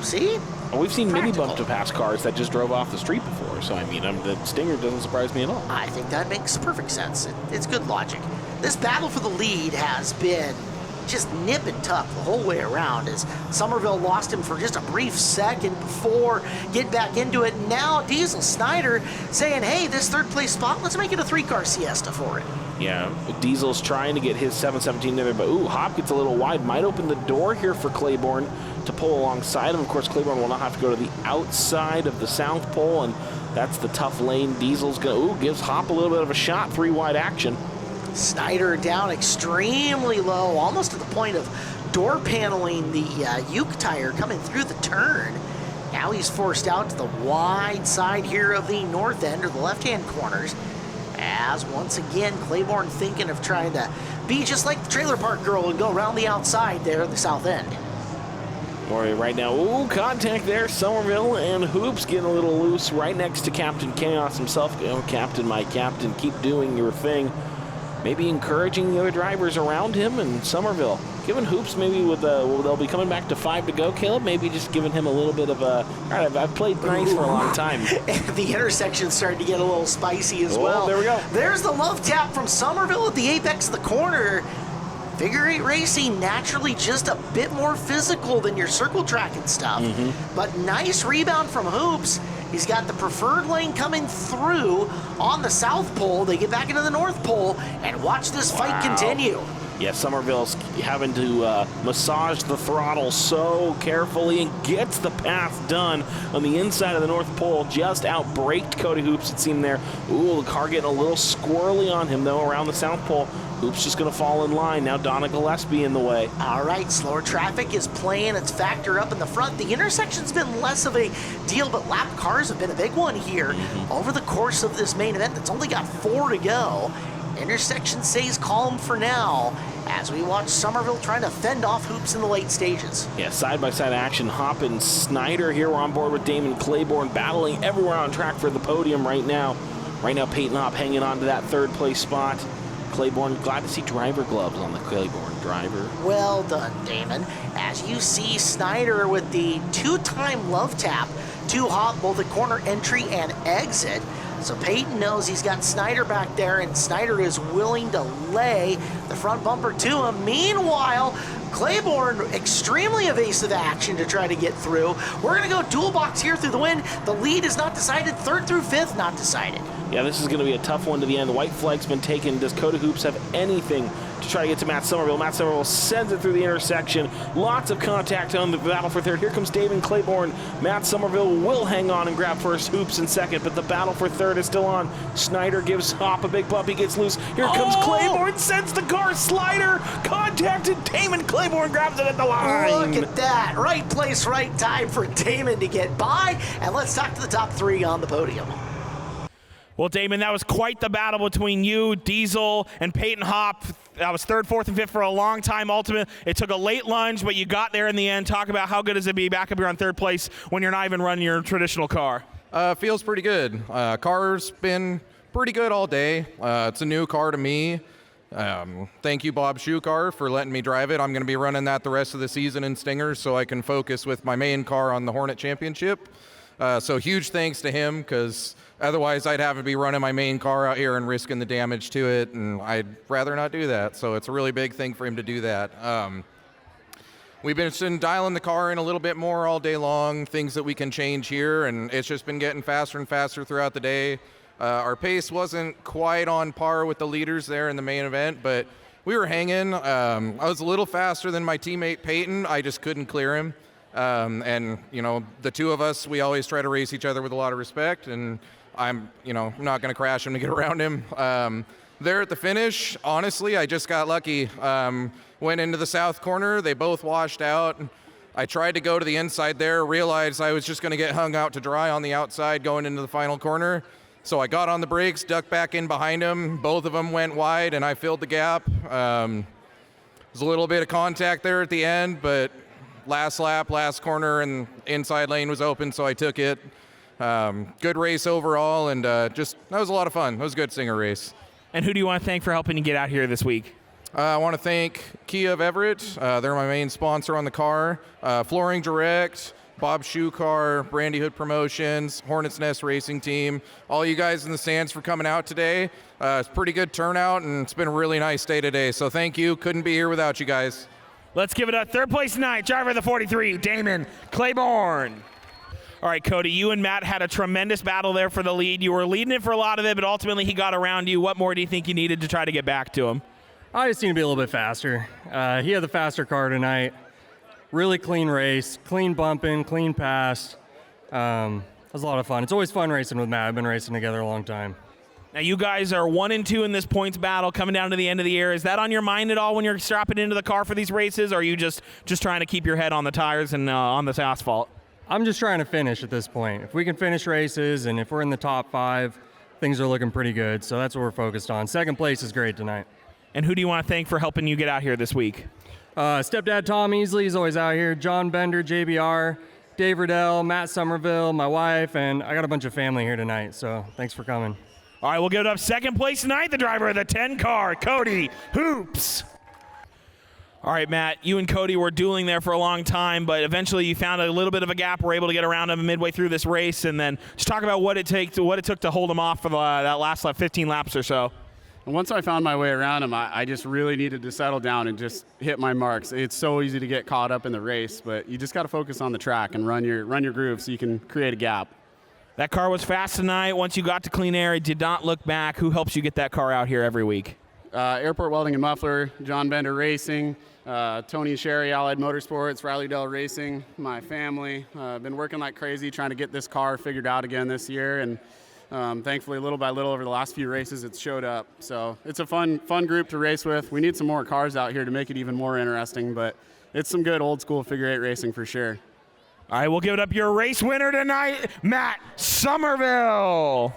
See? We've seen mini Practical. bump to pass cars that just drove off the street before, so I mean, the Stinger doesn't surprise me at all. I think that makes perfect sense. It's good logic. This battle for the lead has been just nip and tuck the whole way around, as Somerville lost him for just a brief second before getting back into it. Now Diesel Snyder saying, hey, this third place spot, let's make it a 3-car siesta for it. Yeah, Diesel's trying to get his 717 there, but Hop gets a little wide. Might open the door here for Claiborne to pull alongside him. Of course, Claiborne will not have to go to the outside of the South Pole, and that's the tough lane. Diesel's gives Hop a little bit of a shot, 3-wide action. Snyder down extremely low, almost to the point of door paneling the Uke tire coming through the turn. Now he's forced out to the wide side here of the north end, or the left-hand corners, as once again Claiborne thinking of trying to be just like the trailer park girl and go around the outside there in the south end. Right now, contact there. Somerville and Hoops getting a little loose right next to Captain Chaos himself. Captain, my captain, keep doing your thing. Maybe encouraging the other drivers around him, and Somerville giving Hoops maybe they'll be coming back to 5 to go. Caleb, maybe just giving him a little bit of a, all right, I've played nice for a long time. The intersection started to get a little spicy as well. There we go. There's the love tap from Somerville at the apex of the corner. Figure 8 racing naturally just a bit more physical than your circle track and stuff. But nice rebound from Hoops. He's got the preferred lane coming through on the South Pole. They get back into the North Pole, and watch this fight continue. Yeah, Somerville's having to massage the throttle so carefully and gets the pass done on the inside of the North Pole. Just out-braked Cody Hoops, it seemed there. Ooh, the car getting a little squirrely on him, though, around the South Pole. Hoops just going to fall in line. Now Donna Gillespie in the way. All right, slower traffic is playing its factor up in the front. The intersection's been less of a deal, but lap cars have been a big one here. Over the course of this main event that's only got 4 to go. Intersection stays calm for now as we watch Somerville trying to fend off Hoops in the late stages. Yeah, side-by-side action. Hop and Snyder here. We're on board with Damon Claiborne, battling everywhere on track for the podium right now. Right now, Peyton Hop hanging on to that third-place spot. Claiborne, glad to see driver gloves on the Claiborne driver. Well done, Damon. As you see Snyder with the 2-time love tap to Hop both at corner entry and exit. So Peyton knows he's got Snyder back there, and Snyder is willing to lay the front bumper to him. Meanwhile, Claiborne, extremely evasive action to try to get through. We're going to go dual box here through the wind. The lead is not decided. 3rd through 5th, not decided. Yeah, this is going to be a tough one to the end. The white flag's been taken. Does Cody Hoops have anything to try to get to Matt Somerville? Matt Somerville sends it through the intersection. Lots of contact on the battle for 3rd. Here comes Damon Claiborne. Matt Somerville will hang on and grab first, Hoops in 2nd, but the battle for 3rd is still on. Snyder gives Hop a big bump. He gets loose. Here comes Claiborne, sends the car. Slider contacted Damon. Claiborne grabs it at the line. Look at that. Right place, right time for Damon to get by. And let's talk to the top 3 on the podium. Well, Damon, that was quite the battle between you, Diesel, and Peyton Hop. That was 3rd, 4th, and 5th for a long time. Ultimately, it took a late lunge, but you got there in the end. Talk about how good is it to be back up here on 3rd place when you're not even running your traditional car. Feels pretty good. Car's been pretty good all day. It's a new car to me. Thank you, Bob Shukar, for letting me drive it. I'm going to be running that the rest of the season in Stingers so I can focus with my main car on the Hornet Championship. So huge thanks to him, because otherwise I'd have to be running my main car out here and risking the damage to it, and I'd rather not do that. So it's a really big thing for him to do that. We've been dialing the car in a little bit more all day long, things that we can change here, and it's just been getting faster and faster throughout the day. Our pace wasn't quite on par with the leaders there in the main event, but we were hanging. I was a little faster than my teammate Peyton. I just couldn't clear him. And, you know, the two of us, we always try to race each other with a lot of respect, and I'm not going to crash him to get around him. There at the finish, honestly, I just got lucky. Went into the south corner. They both washed out. I tried to go to the inside there, realized I was just going to get hung out to dry on the outside going into the final corner. So I got on the brakes, ducked back in behind him. Both of them went wide, and I filled the gap. There's a little bit of contact there at the end, but last lap, last corner, and inside lane was open, so I took it. Good race overall, and that was a lot of fun. That was a good Stinger race. And who do you want to thank for helping you get out here this week? I want to thank Kia of Everett. They're my main sponsor on the car. Flooring Direct, Bob Shukar, Brandy Hood Promotions, Hornets Nest Racing Team, all you guys in the stands for coming out today. It's a pretty good turnout, and it's been a really nice day today, so thank you. Couldn't be here without you guys. Let's give it a 3rd place tonight. Driver of the 43, Damon Claiborne. All right, Cody, you and Matt had a tremendous battle there for the lead. You were leading it for a lot of it, but ultimately he got around you. What more do you think you needed to try to get back to him? I just need to be a little bit faster. He had the faster car tonight. Really clean race, clean bumping, clean pass. It was a lot of fun. It's always fun racing with Matt. I've been racing together a long time. Now you guys are 1 and 2 in this points battle coming down to the end of the year. Is that on your mind at all when you're strapping into the car for these races, or are you just trying to keep your head on the tires and on this asphalt? I'm just trying to finish at this point. If we can finish races and if we're in the top 5, things are looking pretty good. So that's what we're focused on. 2nd place is great tonight. And who do you want to thank for helping you get out here this week? Stepdad Tom Easley is always out here. John Bender, JBR, Dave Riddell, Matt Somerville, my wife, and I got a bunch of family here tonight. So thanks for coming. All right, we'll give it up 2nd place tonight, the driver of the 10 car, Cody Hoops. All right, Matt, you and Cody were dueling there for a long time, but eventually you found a little bit of a gap, were able to get around him midway through this race, and then just talk about what it took to hold him off for that last 15 laps or so. And once I found my way around him, I just really needed to settle down and just hit my marks. It's so easy to get caught up in the race, but you just got to focus on the track and run your groove so you can create a gap. That car was fast tonight. Once you got to clean air, it did not look back. Who helps you get that car out here every week? Airport Welding and Muffler, John Bender Racing, Tony and Sherry, Allied Motorsports, Riley Dell Racing, my family. I've been working like crazy trying to get this car figured out again this year, and thankfully, little by little, over the last few races, it's showed up. So it's a fun group to race with. We need some more cars out here to make it even more interesting, but it's some good old school figure 8 racing for sure. All right, we'll give it up your race winner tonight, Matt Somerville.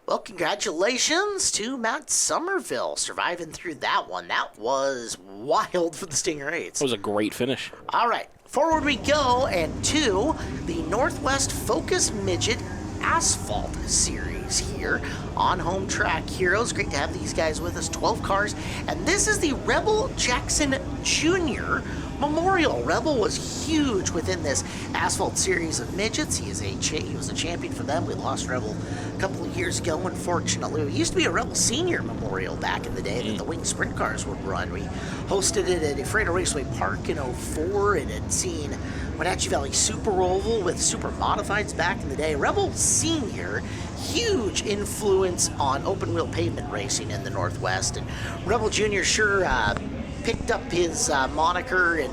Well, congratulations to Matt Somerville surviving through that one. That was wild for the Stinger 8s. It was a great finish. All right, forward we go, and to the Northwest Focus Midget Asphalt Series here on Home Track Heroes. Great to have these guys with us, 12 cars, and this is the Rebel Jackson Jr. Memorial. Rebel was huge within this Asphalt Series of midgets. He was a champion for them. We lost Rebel a couple of years ago, unfortunately. It used to be a Rebel Senior Memorial back in the day that the Wing Sprint cars would run. We hosted it at Fredo Raceway Park in 04 and had seen Wenatchee Valley Super Oval with super modifieds back in the day. Rebel Senior, huge influence on open wheel pavement racing in the Northwest, and Rebel Junior sure picked up his moniker, and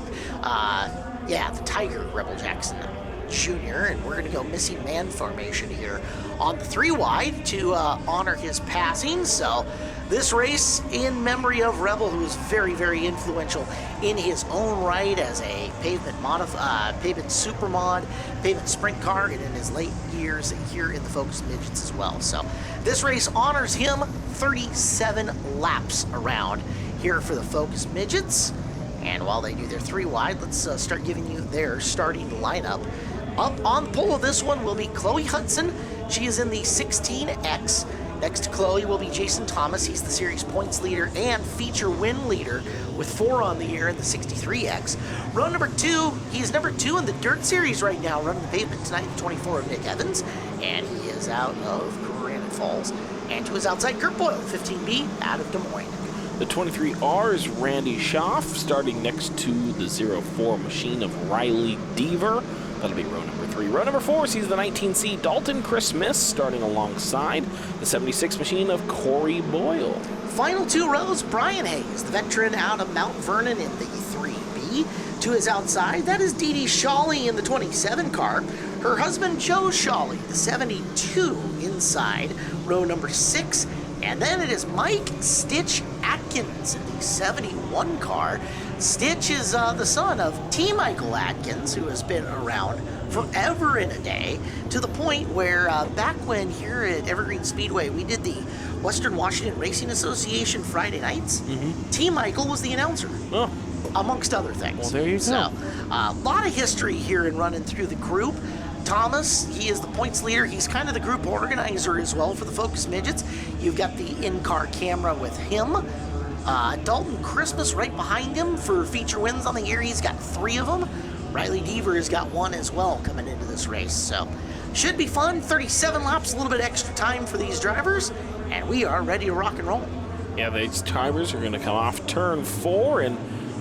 the Tiger Rebel Jackson Jr., and we're going to go missing man formation here on the 3 wide to honor his passing. So this race in memory of Rebel, who was very, very influential in his own right as a pavement super mod, pavement sprint car, and in his late years here in the Focus Midgets as well. So this race honors him, 37 laps around here for the Focus Midgets. And while they do their 3 wide, let's start giving you their starting lineup. Up on the pole of this one will be Chloe Hudson. She is in the 16X. Next to Chloe will be Jason Thomas. He's the series points leader and feature win leader with 4 on the year in the 63X. Row number 2, he's number 2 in the Dirt Series right now, running the pavement tonight, the 24 of Nick Evans, and he is out of Granite Falls. And to his outside, Kurt Boyle, 15B, out of Des Moines. The 23R is Randy Schaff, starting next to the 04 machine of Riley Deaver. That'll be row number 3. Row number 4 sees the 19C Dalton Chris Smith, starting alongside the 76 machine of Corey Boyle. Final 2 rows, Brian Hayes, the veteran out of Mount Vernon in the 3B. To his outside, that is Dee Dee Shawley in the 27 car. Her husband, Joe Shawley, the 72 inside, row number 6. And then it is Mike Stitch Atkins in the 71 car. Stitch is the son of T. Michael Atkins, who has been around forever and a day, to the point where back when here at Evergreen Speedway we did the Western Washington Racing Association Friday nights, T. Michael was the announcer, amongst other things. Well, there you go. So, a lot of history here in running through the group. Thomas, he is the points leader. He's kind of the group organizer as well for the Focus Midgets. You've got the in-car camera with him. Dalton Christmas right behind him for feature wins on the year. He's got 3 of them. Riley Deaver has got 1 as well coming into this race. So should be fun. 37 laps, a little bit extra time for these drivers, and we are ready to rock and roll. Yeah, these drivers are going to come off turn 4 and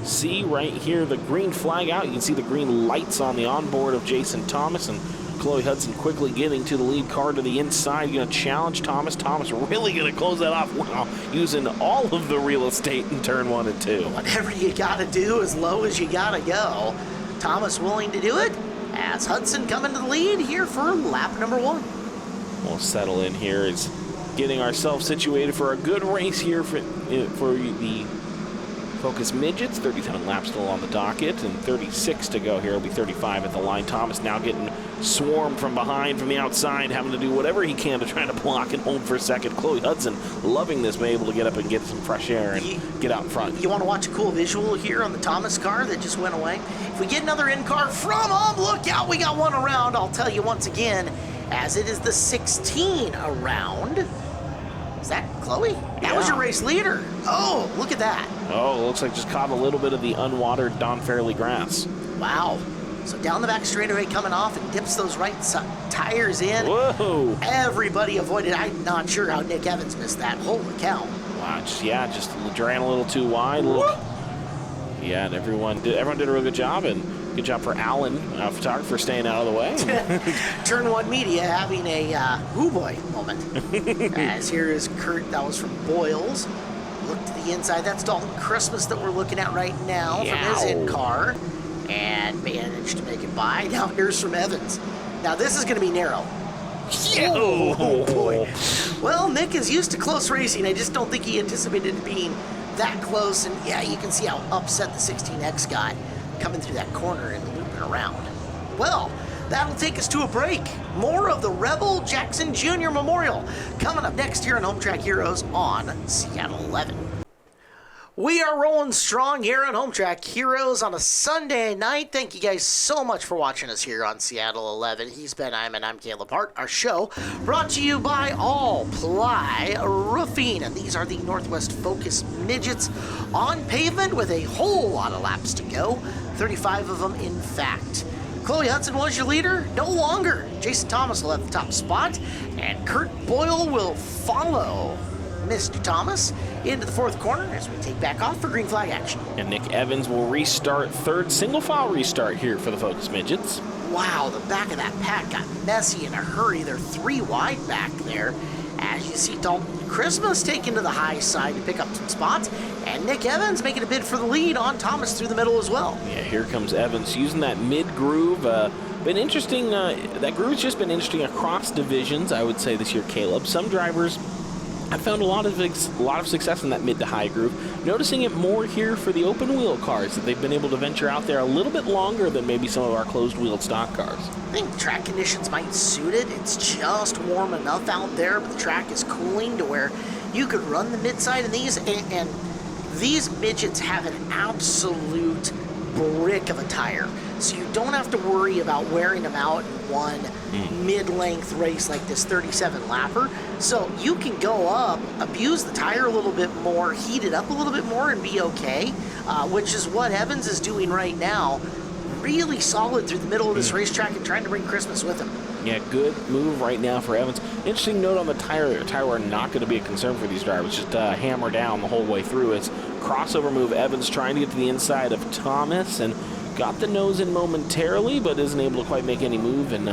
see right here the green flag out. You can see the green lights on the onboard of Jason Thomas, and Chloe Hudson quickly getting to the lead car to the inside. Going to challenge Thomas. Thomas really going to close that off. Wow, using all of the real estate in turn 1 and 2. Whatever you got to do, as low as you got to go. Thomas willing to do it, as Hudson coming to the lead here for lap number 1. We'll settle in here as getting ourselves situated for a good race here for the Focus Midgets. 37 laps still on the docket, and 36 to go here. It'll be 35 at the line. Thomas now getting swarmed from behind, from the outside, having to do whatever he can to try to block and hold for a second. Chloe Hudson loving this, being able to get up and get some fresh air and get out in front. You want to watch a cool visual here on the Thomas car that just went away? If we get another in-car from him, look out, we got one around. I'll tell you once again, as it is the 16 around. Is that Chloe? That was your race leader. Oh, look at that. Oh, looks like just caught a little bit of the unwatered Don Fairley grass. Wow. So down the back straightaway coming off and dips those right tires in. Whoa. Everybody avoided. I'm not sure how Nick Evans missed that. Holy cow. Wow, just ran a little too wide. Yeah, and everyone did a real good job, and Good job for Alan, photographer, staying out of the way. Turn One Media having a oh boy moment. As here is Kurt, that was from Boyles. Look to the inside. That's Dalton Christmas that we're looking at right now from his in-car. And managed to make it by. Now here's from Evans. Now this is going to be narrow. Oh boy. Well, Nick is used to close racing. I just don't think he anticipated it being that close. And yeah, you can see how upset the 16X got coming through that corner and looping around. Well, that'll take us to a break. More of the Rebel Jackson Jr. Memorial coming up next here on Home Track Heroes on Seattle 11. We are rolling strong here on Home Track Heroes on a Sunday night. Thank you guys so much for watching us here on Seattle 11. He's Ben Iman, I'm Caleb Hart. Our show brought to you by All Ply Roofing. And these are the Northwest Focus Midgets on pavement with a whole lot of laps to go. 35 of them, in fact. Chloe Hudson was your leader. No longer. Jason Thomas will have the top spot. And Kurt Boyle will follow Mr. Thomas into the fourth corner as we take back off for green flag action. And Nick Evans will restart, third single file restart here for the Focus Midgets. Wow, the back of that pack got messy in a hurry. They're 3 wide back there. As you see Dalton Christmas taking to the high side to pick up some spots. And Nick Evans making a bid for the lead on Thomas through the middle as well. Yeah, here comes Evans using that mid-groove. Been interesting, that groove's just been interesting across divisions, I would say, this year, Caleb. Some drivers I found a lot of success in that mid to high groove. Noticing it more here for the open wheel cars, that they've been able to venture out there a little bit longer than maybe some of our closed wheeled stock cars. I think track conditions might suit it. It's just warm enough out there, but the track is cooling to where you could run the mid-side in these, and these midgets have an absolute brick of a tire. So you don't have to worry about wearing them out in one mid-length race like this 37-lapper. So you can go up, abuse the tire a little bit more, heat it up a little bit more, and be okay, which is what Evans is doing right now. Really solid through the middle of this racetrack and trying to bring Christmas with him. Yeah, good move right now for Evans. Interesting note on the tire. The tire are not going to be a concern for these drivers. Just hammer down the whole way through. It's crossover move. Evans trying to get to the inside of Thomas and got the nose in momentarily, but isn't able to quite make any move. And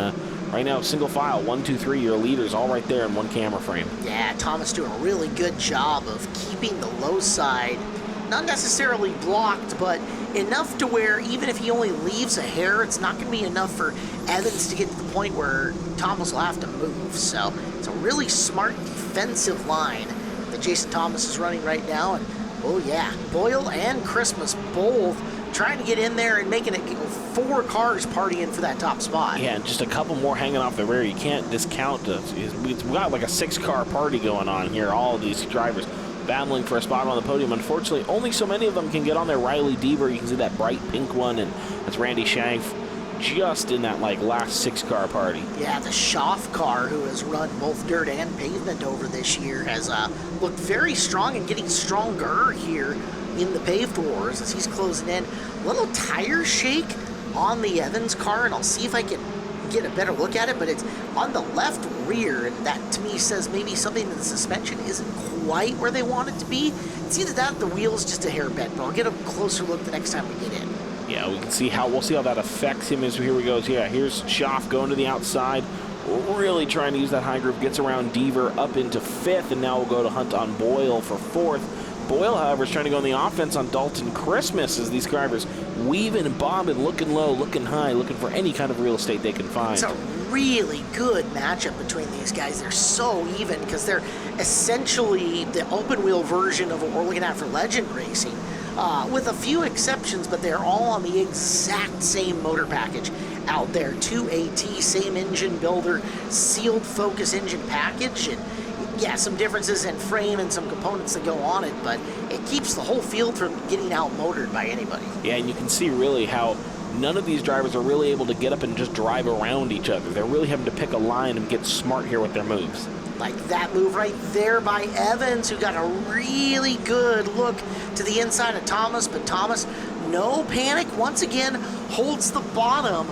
right now, single file, 1, 2, 3, your leaders all right there in one camera frame. Yeah, Thomas doing a really good job of keeping the low side, not necessarily blocked, but enough to where even if he only leaves a hair, it's not going to be enough for Evans to get to the point where Thomas will have to move. So it's a really smart defensive line that Jason Thomas is running right now. And oh yeah, Boyle and Christmas both trying to get in there and making it 4 cars partying for that top spot. Yeah, and just a couple more hanging off the rear. You can't discount we've got like a 6-car party going on here. All of these drivers battling for a spot on the podium. Unfortunately, only so many of them can get on there. Riley Deaver, you can see that bright pink one, and that's Randy Shank just in that like last 6-car party. Yeah, the Schaff car, who has run both dirt and pavement over this year, has looked very strong and getting stronger here in the paved wars as he's closing in. A little tire shake on the Evans car, and I'll see if I can get a better look at it, but it's on the left rear, and that to me says maybe something in the suspension isn't quite where they want it to be. It's either that or the wheel's just a hair bent, but I'll get a closer look the next time we get in. Yeah, we'll see how that affects him as here we go. Yeah, here's Schaff going to the outside, really trying to use that high groove, gets around Deaver up into 5th, and now we'll go to hunt on Boyle for 4th. Boyle, however, is trying to go on the offense on Dalton Christmas as these drivers weaving and bobbing, looking low, looking high, looking for any kind of real estate they can find. It's a really good matchup between these guys. They're so even because they're essentially the open wheel version of what we're looking at for Legend Racing, with a few exceptions, but they're all on the exact same motor package out there. 2AT, same engine builder, sealed Focus engine package, and yeah, some differences in frame and some components that go on it, but it keeps the whole field from getting outmotored by anybody. Yeah, and you can see really how none of these drivers are really able to get up and just drive around each other. They're really having to pick a line and get smart here with their moves. Like that move right there by Evans, who got a really good look to the inside of Thomas, but Thomas, no panic, once again holds the bottom,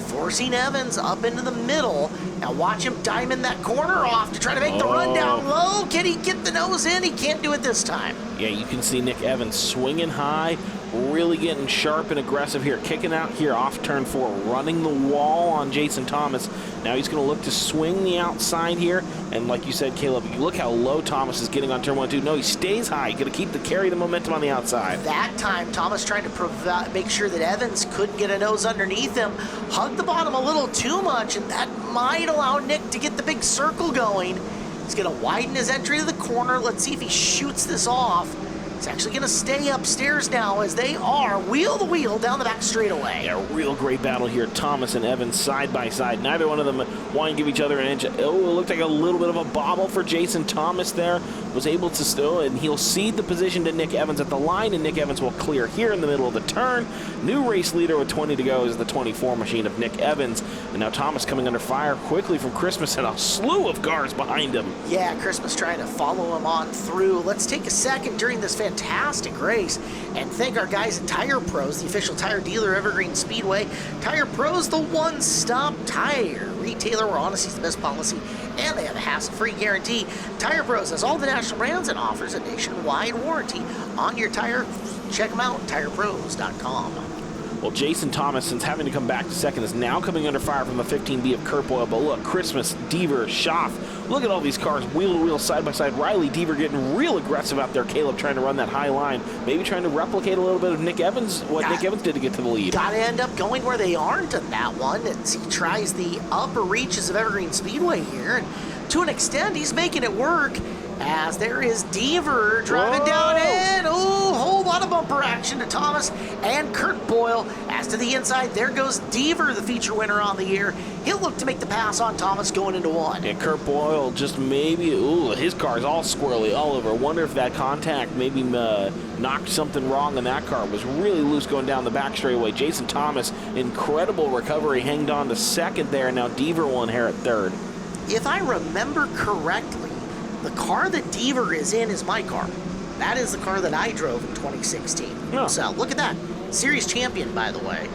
forcing Evans up into the middle. Now watch him diamond that corner off to try to make the run down low. Can he get the nose in? He can't do it this time. Yeah, you can see Nick Evans swinging high, really getting sharp and aggressive here, kicking out here off turn 4, running the wall on Jason Thomas. Now he's going to look to swing the outside here, and like you said, Caleb, you look how low Thomas is getting on turn 1, 2. No, he stays high, going to carry the momentum on the outside. That time, Thomas trying to make sure that Evans couldn't get a nose underneath him, hugged the bottom a little too much, and that might allow Nick to get the big circle going. He's going to widen his entry to the corner. Let's see if he shoots this off. He's actually going to stay upstairs now as they are wheel to wheel down the back straightaway. Yeah, real great battle here. Thomas and Evans side by side. Neither one of them wanting to give each other an inch. Oh, it looked like a little bit of a bobble for Jason Thomas there. Was able to still, and he'll cede the position to Nick Evans at the line, and Nick Evans will clear here in the middle of the turn. New race leader with 20 to go is the 24 machine of Nick Evans. And now Thomas coming under fire quickly from Christmas and a slew of cars behind him. Yeah, Christmas trying to follow him on through. Let's take a second during this fantastic race and thank our guys at Tire Pros, the official tire dealer Evergreen Speedway. Tire Pros, the one-stop tire retailer where honesty is the best policy, and they have a hassle-free guarantee. Tire Pros has all the national brands and offers a nationwide warranty on your tire. Check them out, tirepros.com. Well, Jason Thomas, since having to come back to second, is now coming under fire from the 15B of Kurt Boyle. But look, Christmas, Deaver, Schaff, look at all these cars wheel to wheel, side by side. Riley Deaver getting real aggressive out there. Caleb trying to run that high line, maybe trying to replicate a little bit of Nick Evans, Nick Evans did to get to the lead. Got to end up going where they aren't on that one as he tries the upper reaches of Evergreen Speedway here. And to an extent, he's making it work. As there is Deaver driving down in. Ooh, whole lot of bumper action to Thomas and Kurt Boyle. As to the inside, there goes Deaver, the feature winner on the year. He'll look to make the pass on Thomas going into 1. And Kurt Boyle just maybe, his car's all squirrely all over. Wonder if that contact maybe knocked something wrong in that car. It was really loose going down the back straightaway. Jason Thomas, incredible recovery, hanged on to second there. Now Deaver will inherit third. If I remember correctly, the car that Deaver is in is my car. That is the car that I drove in 2016. Oh. So look at that. Series champion, by the way.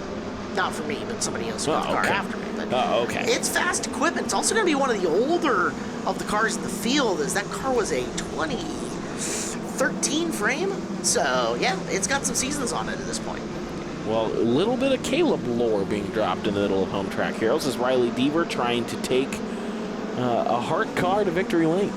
Not for me, but somebody else with the car after me. But okay. It's fast equipment. It's also going to be one of the older of the cars in the field, as that car was a 2013 frame. So, yeah, it's got some seasons on it at this point. Well, a little bit of Caleb lore being dropped in the middle of home track here. This is Riley Deaver trying to take a hard car to victory lane.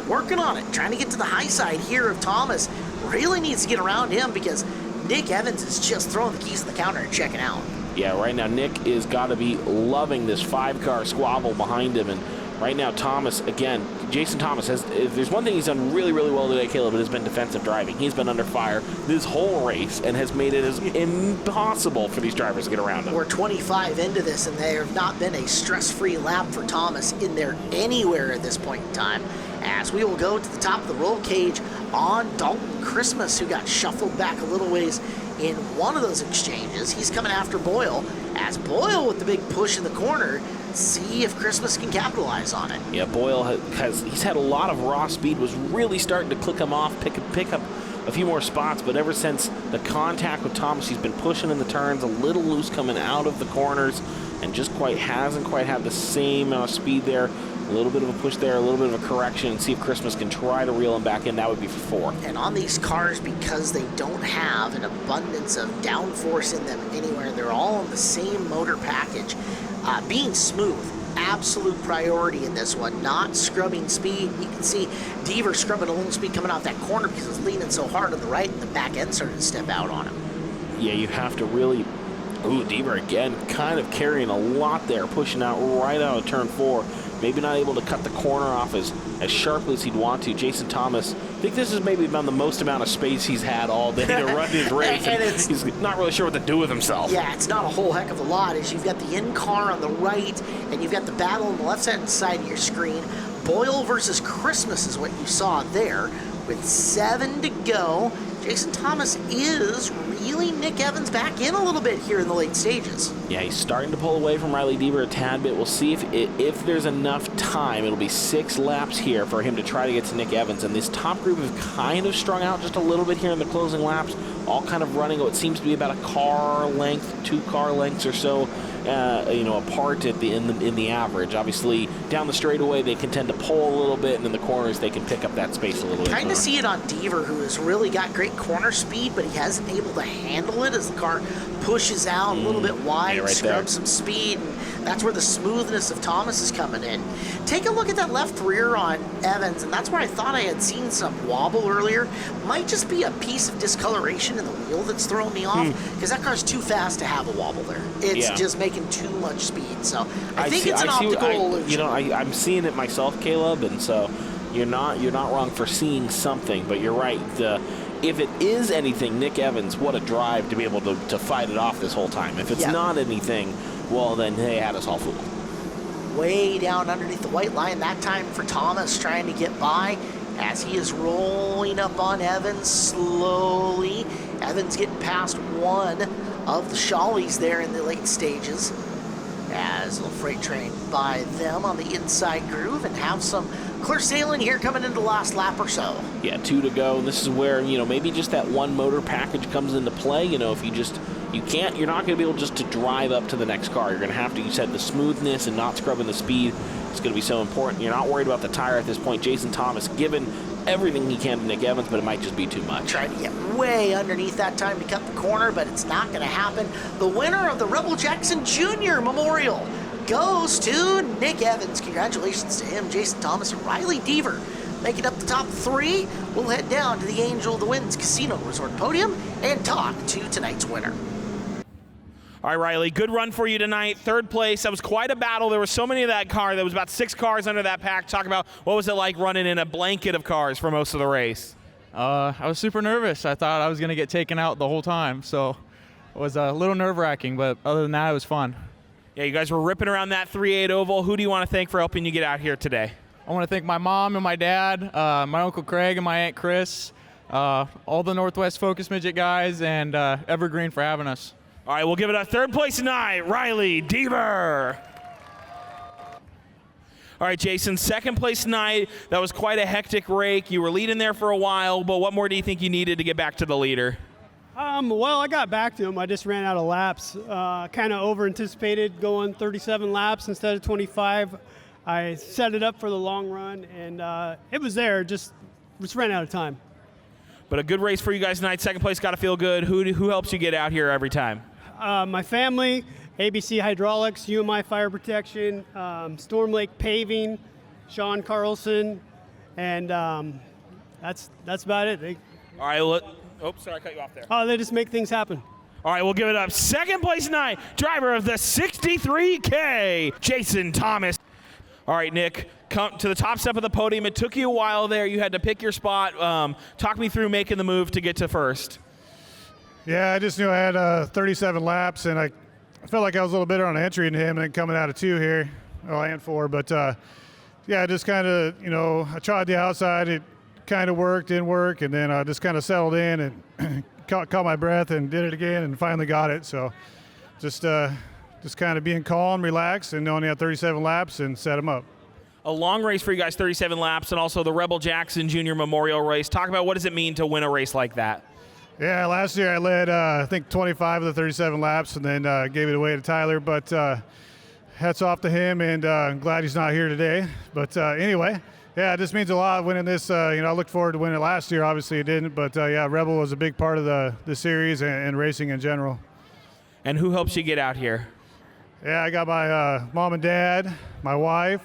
Working on it, trying to get to the high side here of Thomas. Really needs to get around him because Nick Evans is just throwing the keys to the counter and checking out. Yeah, right now Nick is got to be loving this 5-car squabble behind him. And right now Thomas, again, Jason Thomas has, if there's one thing he's done really, really well today, Caleb, it has been defensive driving. He's been under fire this whole race and has made it as impossible for these drivers to get around him. We're 25 into this, and there have not been a stress-free lap for Thomas in there anywhere at this point in time. As we will go to the top of the roll cage on Dalton Christmas, who got shuffled back a little ways in one of those exchanges. He's coming after Boyle, as Boyle with the big push in the corner. See if Christmas can capitalize on it. Yeah, Boyle he's had a lot of raw speed, was really starting to click him off, pick up a few more spots, but ever since the contact with Thomas, he's been pushing in the turns, a little loose coming out of the corners, and just hasn't quite had the same amount of speed there. A little bit of a push there, a little bit of a correction, and see if Christmas can try to reel him back in. That would be for 4. And on these cars, because they don't have an abundance of downforce in them anywhere, they're all in the same motor package. Being smooth, absolute priority in this one, not scrubbing speed. You can see Deaver scrubbing a little speed coming off that corner because it's leaning so hard on the right, and the back end started to step out on him. Yeah, you have to really... Deaver again, kind of carrying a lot there, pushing out right out of turn 4. Maybe not able to cut the corner off as sharply as he'd want to. Jason Thomas, I think this is maybe about the most amount of space he's had all day to run his race. and he's not really sure what to do with himself. Yeah, it's not a whole heck of a lot, as you've got the in-car on the right, and you've got the battle on the left-hand side of your screen. Boyle versus Christmas is what you saw there. With 7 to go, Jason Thomas is reeling Nick Evans back in a little bit here in the late stages. Yeah, he's starting to pull away from Riley Deaver a tad bit. We'll see if there's enough time. It'll be 6 laps here for him to try to get to Nick Evans. And this top group have kind of strung out just a little bit here in the closing laps, all kind of running what seems to be about a car length, 2 car lengths or so apart in the average. Obviously, down the straightaway they can tend to pull a little bit, and in the corners they can pick up that space a little bit. Kind of see it on Deaver, who has really got great corner speed, but he hasn't able to handle it as the car pushes out a little bit wide, right scrubs some speed, and that's where the smoothness of Thomas is coming in. Take a look at that left rear on Evans, and that's where I thought I had seen some wobble earlier. Might just be a piece of discoloration in the wheel that's throwing me off, because that car's too fast to have a wobble there. It's just making too much speed. So I think it's an optical illusion. I'm seeing it myself, Caleb, and so you're not wrong for seeing something, but you're right. If it is anything, Nick Evans, what a drive to be able to fight it off this whole time. If it's not anything, well, then they had us all fooled. Way down underneath the white line that time for Thomas, trying to get by as he is rolling up on Evans slowly. Evans getting past one of the Shawleys there in the late stages as the freight train by them on the inside groove and have some clear sailing here coming into the last lap or so. Yeah, 2 to go, and this is where, maybe just that one motor package comes into play. If you're not going to be able just to drive up to the next car. You're going to have to, you said, the smoothness and not scrubbing the speed is going to be so important. You're not worried about the tire at this point. Jason Thomas given everything he can to Nick Evans, but it might just be too much. Trying to get way underneath that time to cut the corner, but it's not going to happen. The winner of the Rebel Jackson Jr. Memorial goes to Nick Evans. Congratulations to him, Jason Thomas, and Riley Deaver. Making up the top 3, we'll head down to the Angel of the Winds Casino Resort podium and talk to tonight's winner. All right, Riley, good run for you tonight. 3rd place. That was quite a battle. There were so many of that car. There was about 6 cars under that pack. Talk about what was it like running in a blanket of cars for most of the race? I was super nervous. I thought I was going to get taken out the whole time, so it was a little nerve-wracking, but other than that, it was fun. Yeah, you guys were ripping around that 3.8 oval. Who do you want to thank for helping you get out here today? I want to thank my mom and my dad, my Uncle Craig and my Aunt Chris, all the Northwest Focus Midget guys, and Evergreen for having us. All right, we'll give it a 3rd place tonight, Riley Deaver. All right, Jason, 2nd place tonight. That was quite a hectic rake. You were leading there for a while, but what more do you think you needed to get back to the leader? Well, I got back to him. I just ran out of laps. Kind of over-anticipated going 37 laps instead of 25. I set it up for the long run, and it was there. Just ran out of time. But a good race for you guys tonight. 2nd place, got to feel good. Who helps you get out here every time? My family, ABC Hydraulics, UMI Fire Protection, Storm Lake Paving, Sean Carlson, and that's about it. All right, sorry, I cut you off there. Oh, they just make things happen. All right, we'll give it up. 2nd place tonight, driver of the 63K, Jason Thomas. All right, Nick, come to the top step of the podium. It took you a while there. You had to pick your spot. Talk me through making the move to get to first. Yeah, I just knew I had 37 laps, and I felt like I was a little better on entry than him and then coming out of 2 here, and 4. But, yeah, just kind of, I tried the outside. It kind of worked, didn't work, and then I just kind of settled in and caught my breath and did it again and finally got it. So just kind of being calm, relaxed, and only had 37 laps and set them up. A long race for you guys, 37 laps, and also the Rebel Jackson Jr. Memorial race. Talk about what does it mean to win a race like that? Yeah, last year I led, I think, 25 of the 37 laps and then gave it away to Tyler. But hats off to him, and I'm glad he's not here today. But anyway, yeah, it just means a lot winning this. I looked forward to winning it last year. Obviously it didn't. But, yeah, Rebel was a big part of the series and racing in general. And who helps you get out here? Yeah, I got my mom and dad, my wife,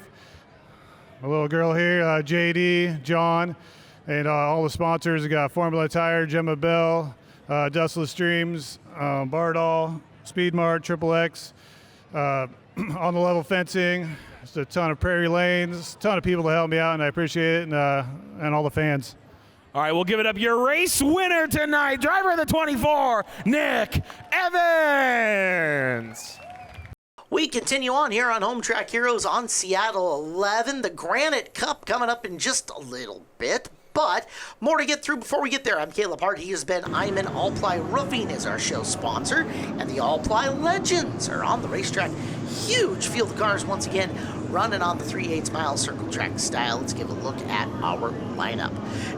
my little girl here, JD, John, and all the sponsors. We got Formula Tire, Gemma Bell, Dustless Streams, Bardall, Speedmart, Triple X, on the level fencing. Just a ton of Prairie Lanes, a ton of people to help me out, and I appreciate it, and all the fans. All right, we'll give it up. Your race winner tonight, driver of the 24, Nick Evans. We continue on here on Home Track Heroes on Seattle 11. The Granite Cup coming up in just a little bit. But more to get through before we get there. I'm Caleb Hart. He has been Iman All-Ply Roofing is our show sponsor. And the All-Ply Legends are on the racetrack. Huge field of cars once again running on the 3/8 mile circle track style. Let's give a look at our lineup.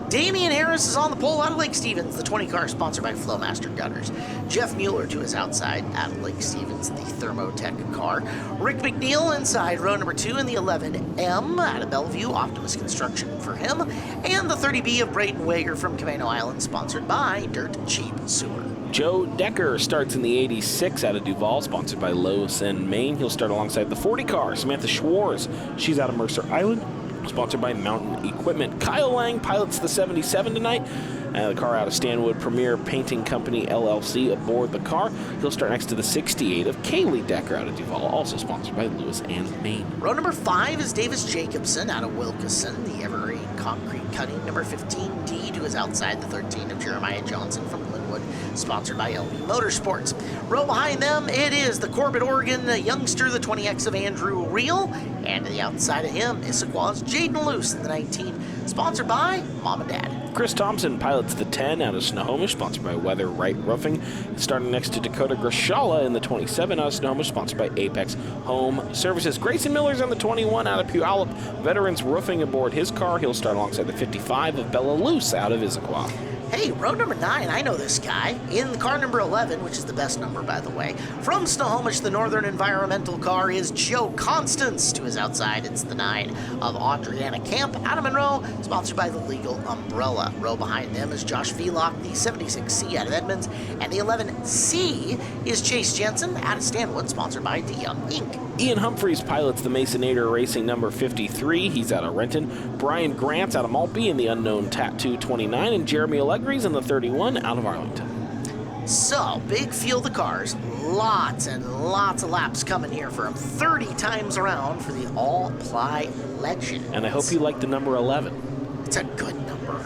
Damian Harris is on the pole out of Lake Stevens, the 20 car sponsored by Flowmaster Gunners. Jeff Mueller to his outside out of Lake Stevens, the Thermotech car. Rick McNeil inside row number 2 in the 11M out of Bellevue, Optimus Construction for him. And the 30B of Braden Wager from Camano Island, sponsored by Dirt Cheap Sewer. Joe Decker starts in the 86 out of Duval, sponsored by Lowe's and Maine. He'll start alongside the 40 car. Samantha Schwartz, she's out of Mercer Island, sponsored by Mountain Equipment. Kyle Lang pilots the 77 tonight. The car out of Stanwood Premier Painting Company, LLC, aboard the car. He'll start next to the 68 of Kaylee Decker out of Duval, also sponsored by Lewis and Maine. Row number 5 is Davis Jacobson out of Wilkeson, the Evergreen Concrete Cutting. Number 15D to his outside, the 13 of Jeremiah Johnson from Glenwood, sponsored by LB Motorsports. Row behind them, it is the Corbett, Oregon youngster, the 20X of Andrew Reel. And to the outside of him, Issaquah's Jaden Luce in the 19, sponsored by Mom and Dad. Chris Thompson pilots the 10 out of Snohomish, sponsored by Weather Right Roofing. Starting next to Dakota Grishala in the 27 out of Snohomish, sponsored by Apex Home Services. Grayson Miller's on the 21 out of Puyallup. Veterans Roofing aboard his car. He'll start alongside the 55 of Bella Luce out of Issaquah. Hey, row number 9, I know this guy. In car number 11, which is the best number, by the way. From Snohomish, the Northern Environmental car is Joe Constance. To his outside, it's the 9 of Adriana Camp out of Monroe, sponsored by the Legal Umbrella. Row behind them is Josh Velock, the 76C out of Edmonds. And the 11C is Chase Jensen out of Stanwood, sponsored by DeYoung Inc. Ian Humphreys pilots the Masonator Racing number 53. He's out of Renton. Brian Grant's out of Maltby in the unknown Tattoo 29. And Jeremy Allegri's in the 31 out of Arlington. So, big field of cars. Lots and lots of laps coming here for him. 30 times around for the All-Ply Legend. And I hope you like the number 11. It's a good number.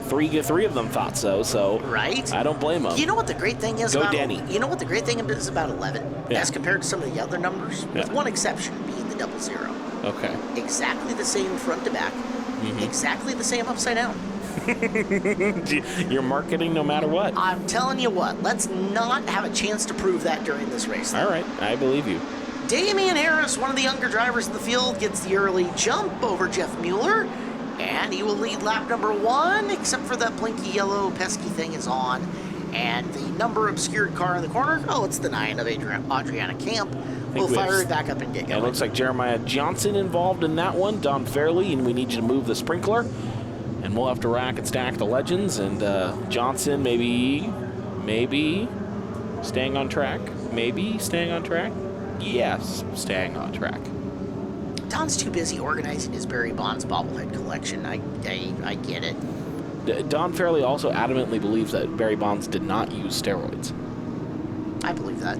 Three of them thought so right? I don't blame them. You know what the great thing is Go about Denny. You know what the great thing is about 11 as compared to some of the other numbers, with one exception being the 00. Okay. Exactly the same front to back. Exactly the same upside down. You're marketing no matter what. I'm telling you what, let's not have a chance to prove that during this race. All right, I believe you. Damian Harris, one of the younger drivers in the field, gets the early jump over Jeff Mueller. And he will lead lap number 1, except for that blinky yellow pesky thing is on. And the number obscured car in the corner, it's the 9 of Adriana Camp. We'll fire it back up and get going. It looks like Jeremiah Johnson involved in that one. Don Fairley, and we need you to move the sprinkler. And we'll have to rack and stack the legends. And Johnson maybe staying on track. Maybe staying on track. Yes, staying on track. Don's too busy organizing his Barry Bonds bobblehead collection. I get it. Don Fairley also adamantly believes that Barry Bonds did not use steroids. I believe that.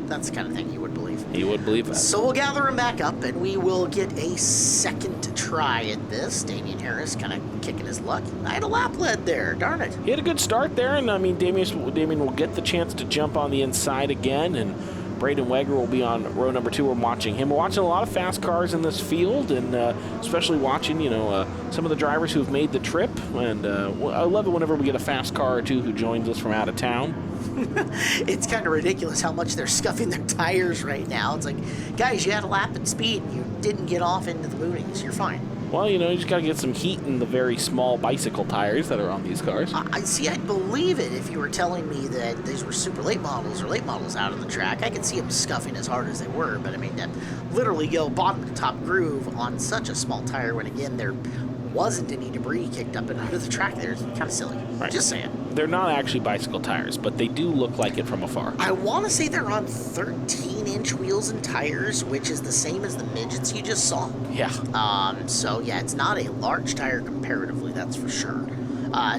That's the kind of thing he would believe. He would believe that. So we'll gather him back up, and we will get a second try at this. Damian Harris kind of kicking his luck. I had a lap lead there. Darn it. He had a good start there, and I mean, Damian will get the chance to jump on the inside again, and Braden Weger will be on row number 2. We're watching him. We're watching a lot of fast cars in this field, and especially watching, some of the drivers who've made the trip. And I love it whenever we get a fast car or two who joins us from out of town. It's kind of ridiculous how much they're scuffing their tires right now. It's like, guys, you had a lap at speed. You didn't get off into the boonies. You're fine. Well, you just got to get some heat in the very small bicycle tires that are on these cars. I'd believe it if you were telling me that these were super late models or late models out on the track. I could see them scuffing as hard as they were, but I mean, to literally go bottom to top groove on such a small tire when, again, there wasn't any debris kicked up and under the track there is kind of silly. Right. Just saying. They're not actually bicycle tires, but they do look like it from afar. I want to say they're on 13-inch wheels and tires, which is the same as the Midgets you just saw. Yeah. So, yeah, it's not a large tire comparatively, that's for sure.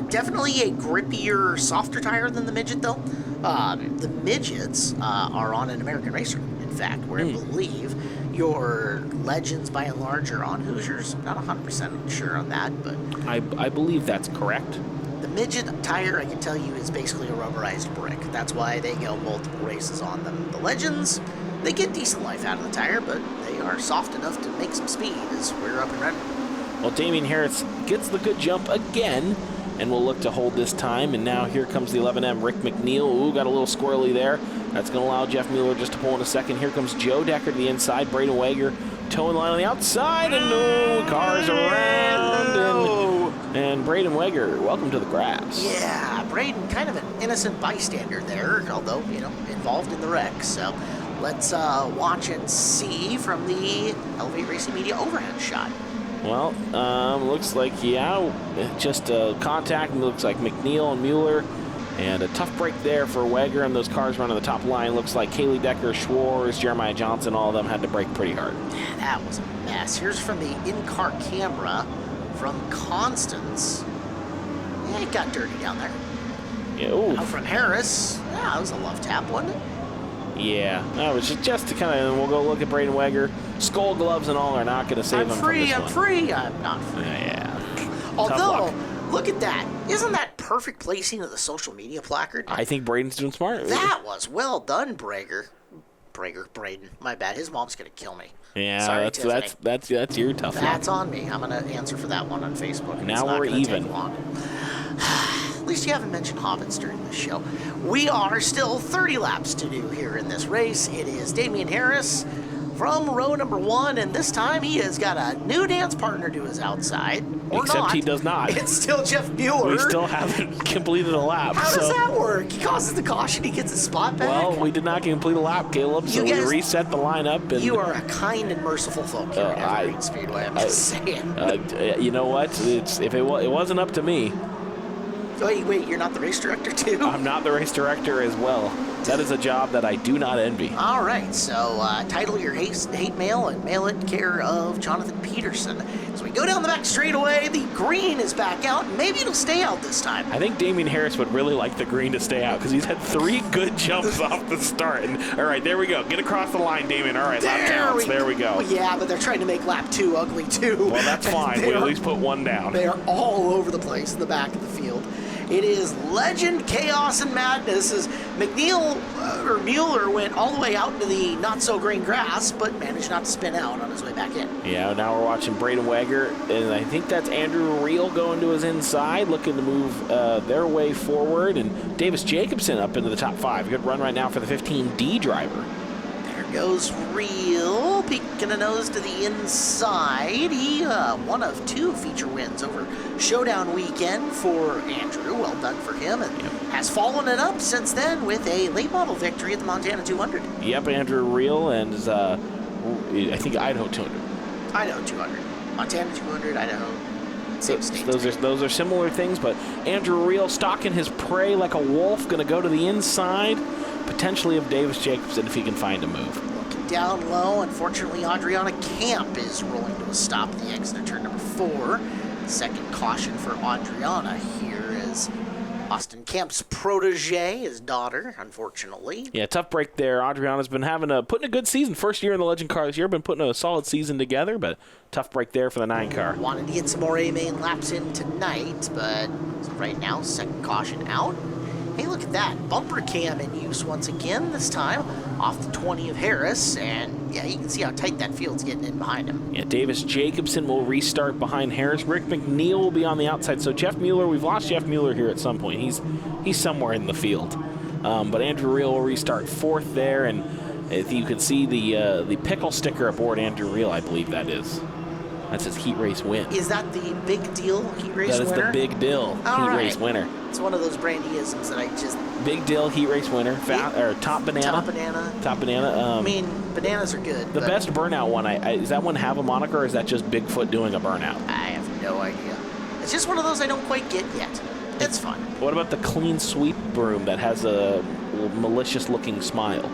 Definitely a grippier, softer tire than the Midget, though. The Midgets are on an American Racer, in fact, where I believe your Legends, by and large, are on Hoosiers. Not 100% sure on that, but I believe that's correct. The Midget tire, I can tell you, is basically a rubberized brick. That's why they go multiple races on them. The Legends, they get decent life out of the tire, but they are soft enough to make some speed as we're up and running. Well, Damian Harris gets the good jump again, and will look to hold this time. And now here comes the 11M, Rick McNeil. Ooh, got a little squirrely there. That's going to allow Jeff Mueller just to pull in a second. Here comes Joe Decker to the inside. Braden Wager towing line on the outside, and no cars around. And Braden Weger, welcome to the grass. Yeah, Braden, kind of an innocent bystander there, although, involved in the wreck. So let's watch and see from the Elevate Racing Media overhead shot. Well, looks like, just a contact. Looks like McNeil and Mueller. And a tough break there for Weger, and those cars running the top line. Looks like Kaylee Decker, Schwartz, Jeremiah Johnson, all of them had to brake pretty hard. Yeah, that was a mess. Here's from the in-car camera from Constance. Yeah, it got dirty down there. Yeah, ooh. Now from Harris. Yeah, that was a love tap, wasn't it? Yeah, that was just to kind of, we'll go look at Braden Weger. Skull gloves and all are not going to save him from this one. I'm free. I'm not free. Yeah. Although, look at that. Isn't that perfect placing of the social media placard? I think Braden's doing smart. That was well done, Braden. My bad. His mom's going to kill me. Yeah, Sorry, that's your tough one. That's on me. I'm going to answer for that one on Facebook. Now we're even. At least you haven't mentioned hobbits during this show. We are still 30 laps to do here in this race. It is Damian Harris from row number 1, and this time he has got a new dance partner to his outside. Except he does not. It's still Jeff Mueller. We still haven't completed a lap. How does that work? He causes the caution, he gets his spot back? Well, we did not complete a lap, Caleb, so we reset the lineup. And you are a kind and merciful folk here at Evergreen Speedway, I'm just saying. You know what? It wasn't up to me. Wait, you're not the race director too? I'm not the race director as well. That is a job that I do not envy. All right, so title your hate mail and mail it in care of Jonathan Peterson. As we go down the back straightaway, the green is back out. Maybe it'll stay out this time. I think Damian Harris would really like the green to stay out because he's had 3 good jumps off the start. And, all right, there we go. Get across the line, Damian. All right, lap counts. There we go. Yeah, but they're trying to make lap 2 ugly too. Well, that's fine. We'll at least put 1 down. They are all over the place in the back of the field. It is legend, chaos, and madness as Mueller went all the way out into the not-so-green grass, but managed not to spin out on his way back in. Yeah, now we're watching Braden Weger, and I think that's Andrew Reel going to his inside, looking to move their way forward, and Davis Jacobson up into the top 5. Good run right now for the 15D driver. There goes Reel, peeking a nose to the inside. He one of 2 feature wins over Showdown weekend for Andrew. Well done for him, and has followed it up since then with a late model victory at the Montana 200. Yep, Andrew Reel and I think Idaho 200. Idaho 200, Montana 200, Idaho. Same state. Those are similar things, but Andrew Reel stalking his prey like a wolf, going to go to the inside, potentially of Davis Jacobson if he can find a move. Looking down low, unfortunately, Adriana Camp is rolling to a stop at the exit of turn number 4. Second caution for Adriana here is Austin Camp's protege, his daughter, unfortunately. Yeah, tough break there. Adriana's been putting a good season. First year in the Legend car this year, been putting a solid season together, but tough break there for the 9 car. Wanted to get some more A-main laps in tonight, but right now, second caution out. Hey, look at that. Bumper cam in use once again, this time off the 20 of Harris. And, yeah, you can see how tight that field's getting in behind him. Yeah, Davis Jacobson will restart behind Harris. Rick McNeil will be on the outside. So Jeff Mueller, we've lost Jeff Mueller here at some point. He's somewhere in the field. But Andrew Reel will restart 4th there. And if you can see the pickle sticker aboard Andrew Reel, I believe that is. That's his heat race win. Is that the big deal heat race winner? That is the big deal race winner. It's one of those brandyisms that I just... Big deal heat race winner. Or top banana. Top banana. Top banana. I mean, bananas are good. The best burnout one, does that one have a moniker, or is that just Bigfoot doing a burnout? I have no idea. It's just one of those I don't quite get yet. It's fun. What about the clean sweep broom that has a malicious-looking smile?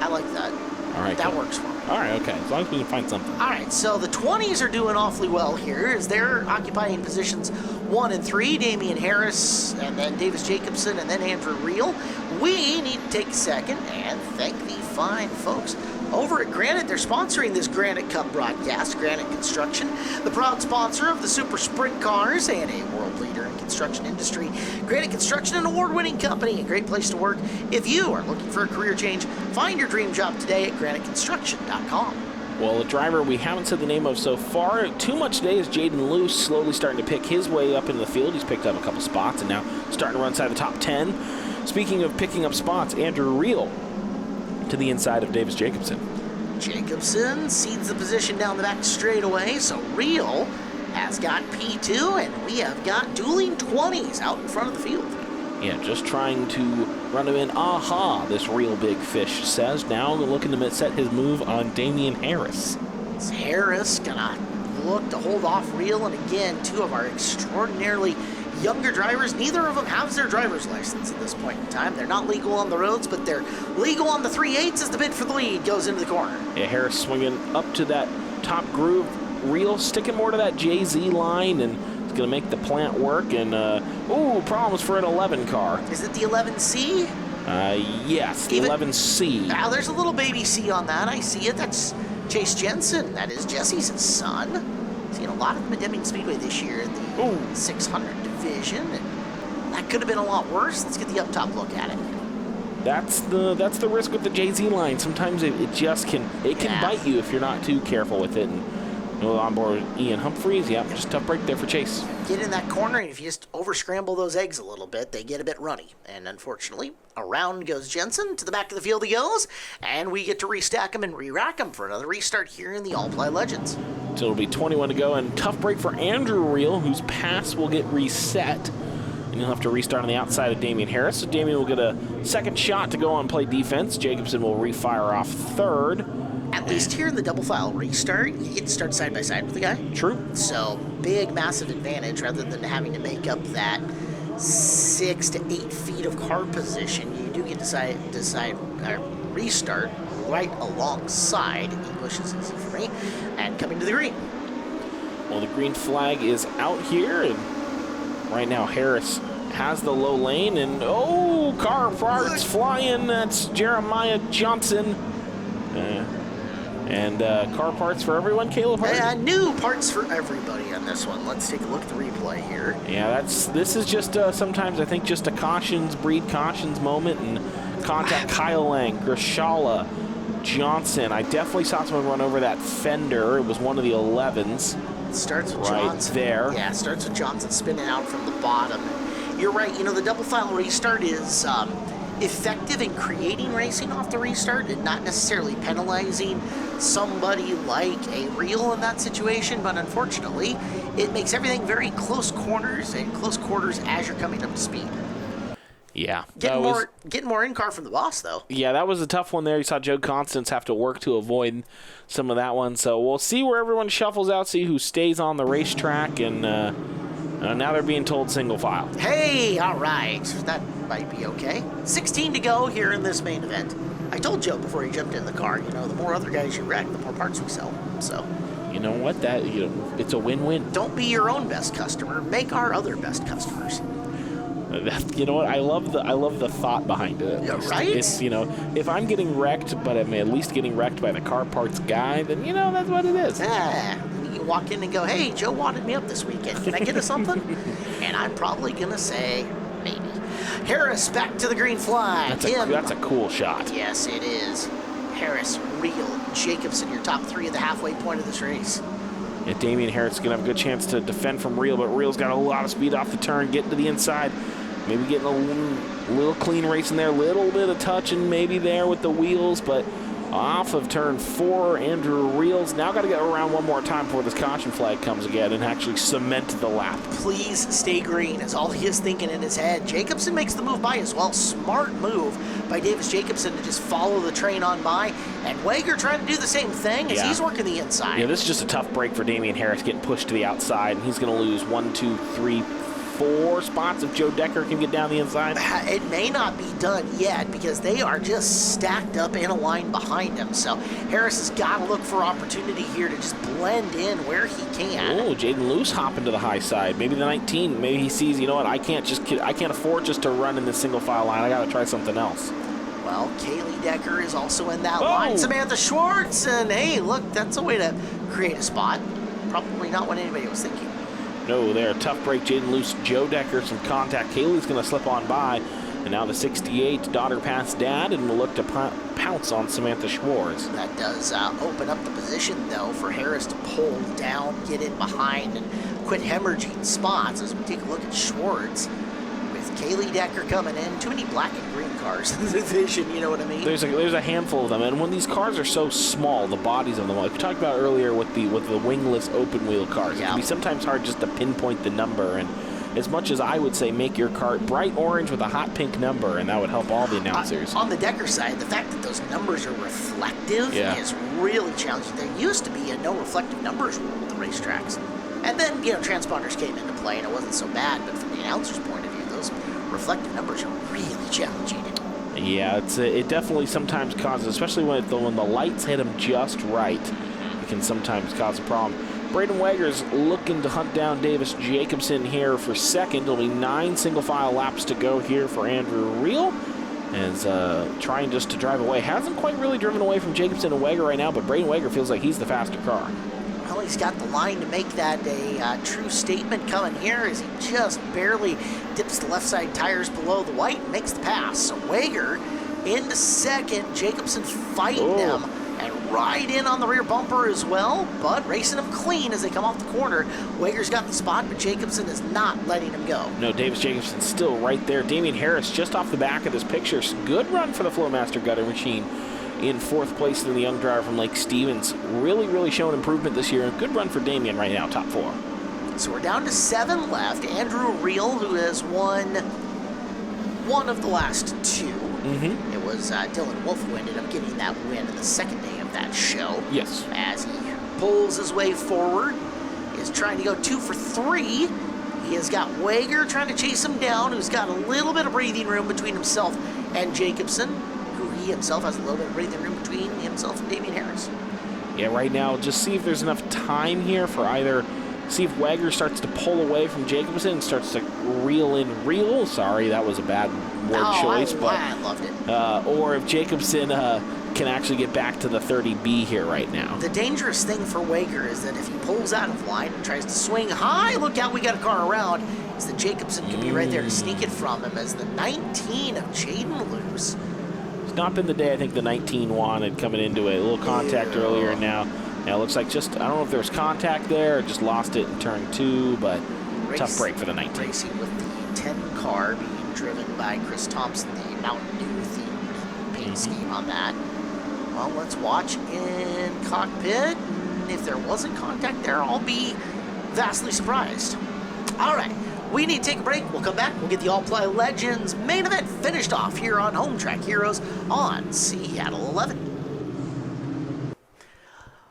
I like that. All right, that works for me. All right, okay. As long as we can find something. All right, so the 20s are doing awfully well here as they're occupying positions 1 and 3. Damian Harris, and then Davis Jacobson, and then Andrew Reel. We need to take a second and thank the fine folks over at Granite. They're sponsoring this Granite Cup broadcast. Granite Construction, the proud sponsor of the Super Sprint cars and a world leader in construction industry. Granite Construction, an award-winning company, a great place to work. If you are looking for a career change, find your dream job today at graniteconstruction.com. Well, a driver we haven't said the name of so far too much today is Jaden Luce, slowly starting to pick his way up into the field. He's picked up a couple spots and now starting to run inside the top 10. Speaking of picking up spots, Andrew Reel to the inside of Davis Jacobson. Jacobson cedes the position down the back straightaway, so Real has got P2, and we have got dueling 20s out in front of the field. Yeah, just trying to run him in. Aha, this Real Big Fish says. Now looking to set his move on Damian Harris. It's Harris gonna look to hold off Real, and again, two of our extraordinarily younger drivers. Neither of them has their driver's license at this point in time. They're not legal on the roads, but they're legal on the 3/8 as the bid for the lead goes into the corner. Yeah, Harris swinging up to that top groove. Real sticking more to that JZ line, and it's going to make the plant work. And, problems for an 11 car. Is it the 11C? Yes, the 11C. Now, there's a little baby C on that. I see it. That's Chase Jensen. That is Jesse's son. Seen a lot of them at Deming Speedway this year in the 600 division. And that could have been a lot worse. Let's get the up top look at it. That's the risk with the JZ line. Sometimes it just can bite you if you're not too careful with it. And on board Ian Humphreys, yeah, just tough break there for Chase. Get in that corner, and if you just over-scramble those eggs a little bit, they get a bit runny. And unfortunately, around goes Jensen. To the back of the field he goes, and we get to restack him and re-rack him for another restart here in the All-Ply Legends. So it'll be 21 to go, and tough break for Andrew Real, whose pass will get reset. And he'll have to restart on the outside of Damian Harris. So Damian will get a second shot to go on play defense. Jacobson will refire off third. At least here in the double file restart, you get to start side by side with the guy. True. So big, massive advantage rather than having to make up that 6 to 8 feet of car position. You do get to restart right alongside. English is easy for me. And coming to the green. Well, the green flag is out here, and right now Harris has the low lane, and car parts flying. That's Jeremiah Johnson. And car parts for everyone, Caleb Hart? New parts for everybody on this one. Let's take a look at the replay here. Yeah, this is just sometimes I think just a breed cautions moment, and contact Kyle Lang, Grishala, Johnson. I definitely saw someone run over that fender. It was one of the 11s. It starts with right Johnson. There. Yeah, it starts with Johnson spinning out from the bottom. You're right, the double file restart is effective in creating racing off the restart and not necessarily penalizing somebody like a Real in that situation, but unfortunately it makes everything very close quarters as you're coming up to speed. Yeah. Getting more in-car from the boss, though. Yeah, that was a tough one there. You saw Joe Constance have to work to avoid some of that one. So we'll see where everyone shuffles out, see who stays on the racetrack, and now they're being told single file. Hey, all right. That might be okay. 16 to go here in this main event. I told Joe before he jumped in the car, the more other guys you wreck, the more parts we sell. So, you know what? It's a win-win. Don't be your own best customer. Make our other best customers. You know what? I love the thought behind it. Yeah, right? It's if I'm getting wrecked, but I'm at least getting wrecked by the car parts guy, then that's what it is. Yeah. You walk in and go, hey, Joe wadded me up this weekend. Can I get us something? And I'm probably gonna say maybe. Harris back to the green flag. That's a cool shot. Yes, it is. Harris, Real, Jacobson, your top three at the halfway point of this race. Yeah, Damian Harris is going to have a good chance to defend from Real, but Real's got a lot of speed off the turn, getting to the inside. Maybe getting a little clean race in there, a little bit of touching maybe there with the wheels, but off of turn 4, Andrew Reals now got to get around one more time before this caution flag comes again and actually cement the lap. Please stay green is all he is thinking in his head. Jacobson makes the move by as well. Smart move by Davis Jacobson to just follow the train on by. And Wager trying to do the same thing as he's working the inside. Yeah, this is just a tough break for Damian Harris getting pushed to the outside, and he's going to lose 1, 2, 3, 4 spots if Joe Decker can get down the inside. It may not be done yet because they are just stacked up in a line behind him. So Harris has got to look for opportunity here to just blend in where he can. Oh, Jaden Luce hopping to the high side. Maybe the 19. Maybe he sees, I can't afford just to run in this single file line. I got to try something else. Well, Kaylee Decker is also in that line. Samantha Schwartz, and hey, look, that's a way to create a spot. Probably not what anybody was thinking. No, there, tough break, Jaden Luce, Joe Decker, some contact. Kaylee's going to slip on by, and now the 68, daughter past dad, and will look to pounce on Samantha Schwartz. That does open up the position, though, for Harris to pull down, get in behind, and quit hemorrhaging spots as we take a look at Schwartz with Kaylee Decker coming in. Too many black and green cars in the division, you know what I mean? There's a handful of them, and when these cars are so small, the bodies of them, like we talked about earlier with the wingless open wheel cars, it can be sometimes hard just to pinpoint the number. And as much as I would say make your car bright orange with a hot pink number, and that would help all the announcers. On the Decker side, the fact that those numbers are reflective is really challenging. There used to be a no reflective numbers rule with the racetracks. And then, transponders came into play, and it wasn't so bad, but from the announcer's point of view, those reflective numbers are really challenging. Yeah, it definitely sometimes causes, especially when the lights hit them just right, it can sometimes cause a problem. Braden Wager's looking to hunt down Davis Jacobson here for second. There'll be 9 single-file laps to go here for Andrew Reel. As trying just to drive away. Hasn't quite really driven away from Jacobson and Wager right now, but Braden Wager feels like he's the faster car. Well, he's got the line to make that a true statement coming here as he just barely dips the left side tires below the white and makes the pass. So Wager into second. Jacobson fighting him and right in on the rear bumper as well, but racing him clean as they come off the corner. Wager's got the spot, but Jacobson is not letting him go. No, Davis Jacobson's still right there. Damian Harris just off the back of this picture. Good run for the Flowmaster Gutter Machine. In 4th place in the young driver from Lake Stevens. Really showing improvement this year. Good run for Damian right now, top 4. So we're down to 7 left. Andrew Reel, who has won one of the last 2. It was Dylan Wolf who ended up getting that win in the second day of that show. Yes. As he pulls his way forward, is trying to go 2 for 3. He has got Wager trying to chase him down, who's got a little bit of breathing room between himself and Jacobson. He himself has a little bit of breathing room between himself and Damian Harris. Yeah, right now, just see if there's enough time here for either, see if Wager starts to pull away from Jacobson and starts to reel. Sorry, that was a bad word choice. I loved it. Or if Jacobson can actually get back to the 30B here right now. The dangerous thing for Wager is that if he pulls out of line and tries to swing high, look out, we got a car around, is that Jacobson could be right there to sneak it from him as the 19 of Jaden Luce. It's not been the day I think the 19 wanted coming into it. A little contact earlier, and now it looks like just, I don't know if there was contact there or just lost it in turn 2, but tough break for the 19. Racing with the 10 car being driven by Chris Thompson, the Mountain Dew themed paint scheme on that. Well, let's watch in cockpit. And if there wasn't contact there, I'll be vastly surprised. All right. We need to take a break. We'll come back. We'll get the All-Ply Legends main event finished off here on Home Track Heroes on Seattle 11.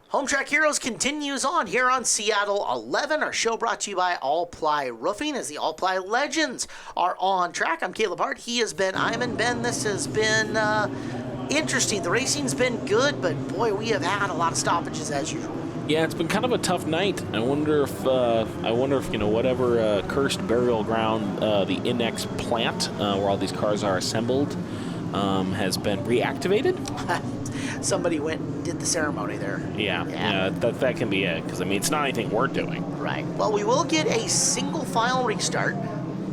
Home Track Heroes continues on here on Seattle 11. Our show brought to you by All-Ply Roofing as the All-Ply Legends are on track. I'm Caleb Hart. He has been Iman Ben. This has been interesting. The racing's been good, but boy, we have had a lot of stoppages as usual. Yeah, it's been kind of a tough night. I wonder if whatever cursed burial ground, the Innex plant where all these cars are assembled, has been reactivated. Somebody went and did the ceremony there. Yeah, that can be it, because I mean it's not anything we're doing. Right. Well, we will get a single file restart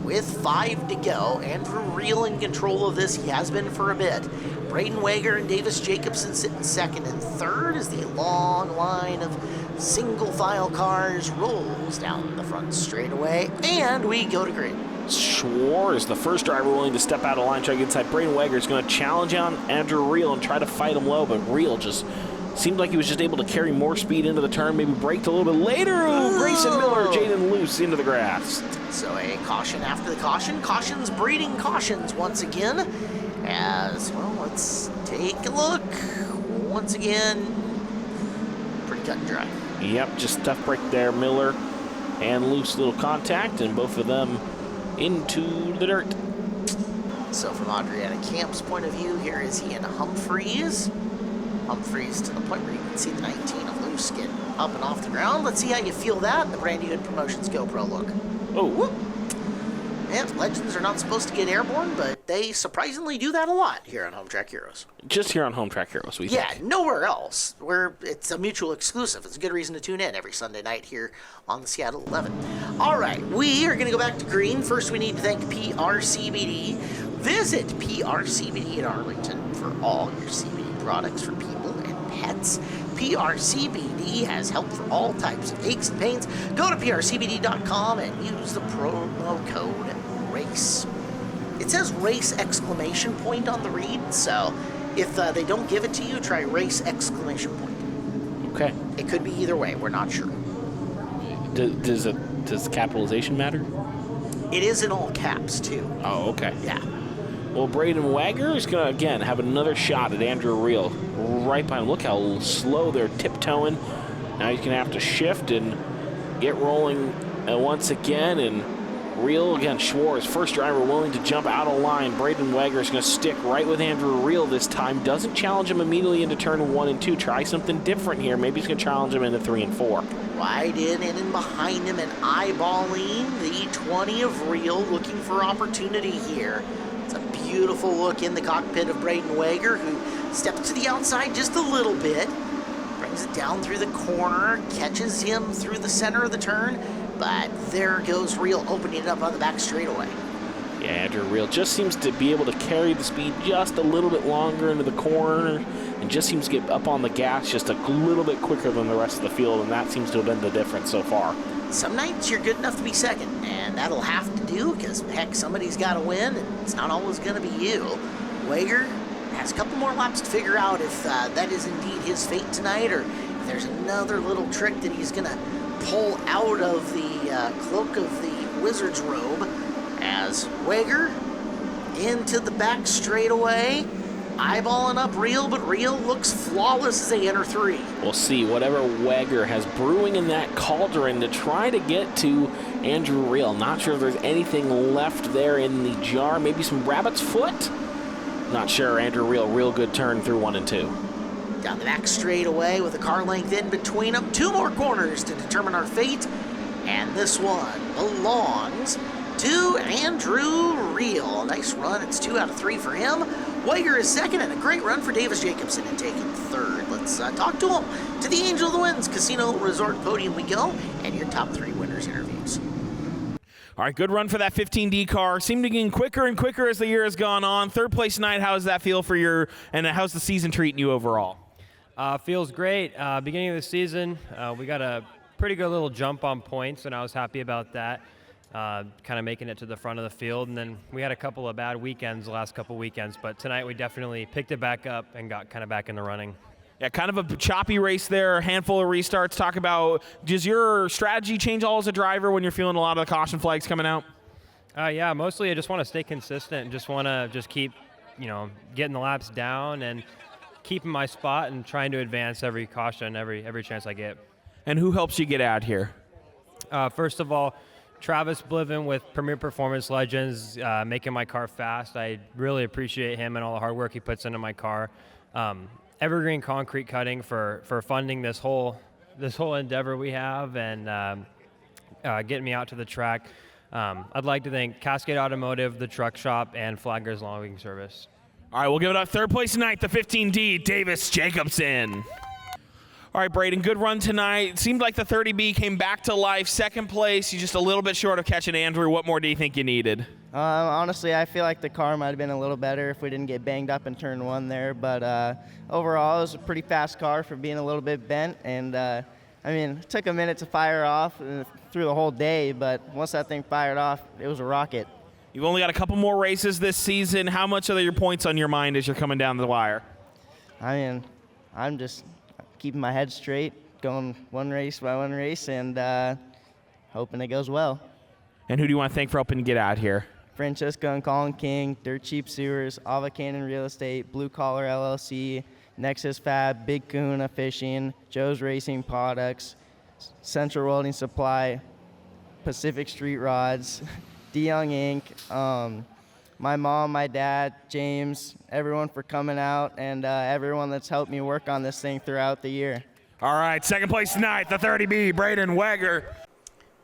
with 5 to go. Andrew Reel in control of this. He has been for a bit. Braden Wager and Davis Jacobson sitting second and third as the long line of single file cars rolls down the front straightaway, and we go to green. Schwartz is the first driver willing to step out of line, try to get inside. Braden Wager is going to challenge on Andrew Reel and try to fight him low, but Reel just seemed like he was just able to carry more speed into the turn, maybe braked a little bit later. Grayson Miller, Jaden Luce into the grass. So a caution after the caution. Cautions breeding cautions once again. As, well, let's take a look. Once again, pretty cut and dry. Yep, just tough break there. Miller and Luce, little contact, and both of them into the dirt. So from Adriana Camp's point of view, here is Ian Humphreys. Humphreys to the point where you can see the 19 of Luce get up and off the ground. Let's see how you feel that in the brand new Promotions GoPro look. Oh, whoop. And Legends are not supposed to get airborne, but they surprisingly do that a lot here on Home Track Heroes. Just here on Home Track Heroes, we think. Yeah, nowhere else. It's a mutual exclusive. It's a good reason to tune in every Sunday night here on the Seattle 11. All right, we are going to go back to green. First, we need to thank PRCBD. Visit PRCBD in Arlington for all your CBD products for people and pets. PRCBD has help for all types of aches and pains. Go to prcbd.com and use the promo code RACE. It says race exclamation point on the read, so if they don't give it to you, try race exclamation point. Okay. It could be either way. We're not sure. Does capitalization matter? It is in all caps, too. Oh, okay. Yeah. Well, Braden Wagner is going to, again, have another shot at Andrew Reel right behind him. Look how slow they're tiptoeing. Now he's going to have to shift and get rolling once again. And Reel, again, Schwartz, first driver willing to jump out of line. Braden Wagner is going to stick right with Andrew Reel this time. Doesn't challenge him immediately into turn 1 and 2. Try something different here. Maybe he's going to challenge him into 3 and 4. Right in and behind him and eyeballing the 20 of Reel, looking for opportunity here. It's a beautiful look in the cockpit of Braden Wagner, who steps to the outside just a little bit, brings it down through the corner, catches him through the center of the turn, but there goes Reel opening it up on the back straightaway. Yeah, Andrew Reel just seems to be able to carry the speed just a little bit longer into the corner and just seems to get up on the gas just a little bit quicker than the rest of the field, and that seems to have been the difference so far. Some nights you're good enough to be second, and that'll have to do because, heck, somebody's got to win, and it's not always going to be you. Wager has a couple more laps to figure out if that is indeed his fate tonight, or if there's another little trick that he's going to pull out of the cloak of the Wizard's robe, as Wager into the back straightaway, eyeballing up Reel, but Reel looks flawless as they enter 3. We'll see whatever Wagner has brewing in that cauldron to try to get to Andrew Reel. Not sure if there's anything left there in the jar. Maybe some rabbit's foot? Not sure. Andrew Reel, real good turn through 1 and 2. Down the back straightaway with a car length in between them. 2 more corners to determine our fate. And this one belongs to Andrew Reel. Nice run. It's 2 out of 3 for him. Wager is second, and a great run for Davis Jacobson in taking third. Let's talk to him. To the Angel of the Winds Casino Resort podium we go, and your top 3 winners interviews. All right, good run for that 15D car. Seemed to get quicker and quicker as the year has gone on. Third place tonight, how does that feel for your, and how's the season treating you overall? Feels great. Beginning of the season, we got a pretty good little jump on points, and I was happy about that. Kind of making it to the front of the field, and then we had a couple of bad weekends the last couple weekends, but tonight we definitely picked it back up and got kind of back in the running. Yeah, kind of a choppy race there, a handful of restarts. Talk about, does your strategy change all as a driver when you're feeling a lot of the caution flags coming out? Yeah, mostly I just want to stay consistent and just want to keep, getting the laps down and keeping my spot and trying to advance every caution, every chance I get. And who helps you get out here? First of all, Travis Bliven with Premier Performance Legends, making my car fast. I really appreciate him and all the hard work he puts into my car. Evergreen Concrete Cutting for funding this whole endeavor we have and getting me out to the track. I'd like to thank Cascade Automotive, the Truck Shop, and Flaggers Logging Service. All right, we'll give it up. Third place tonight, the 15D, Davis Jacobson. All right, Braden, good run tonight. Seemed like the 30B came back to life. Second place, you just a little bit short of catching Andrew. What more do you think you needed? Honestly, I feel like the car might have been a little better if we didn't get banged up in turn 1 there. But overall, it was a pretty fast car for being a little bit bent. And, it took a minute to fire off through the whole day. But once that thing fired off, it was a rocket. You've only got a couple more races this season. How much are your points on your mind as you're coming down the wire? I'm just keeping my head straight, going one race by one race, and hoping it goes well. And who do you want to thank for helping you get out here? Francesco and Colin King, Dirt Cheap Sewers, Ava Cannon Real Estate, Blue Collar LLC, Nexus Fab, Big Kahuna Fishing, Joe's Racing Products, Central Welding Supply, Pacific Street Rods, DeYoung Inc., my mom, my dad, James, everyone for coming out, and everyone that's helped me work on this thing throughout the year. All right, second place tonight, the 30B, Braden Wagner.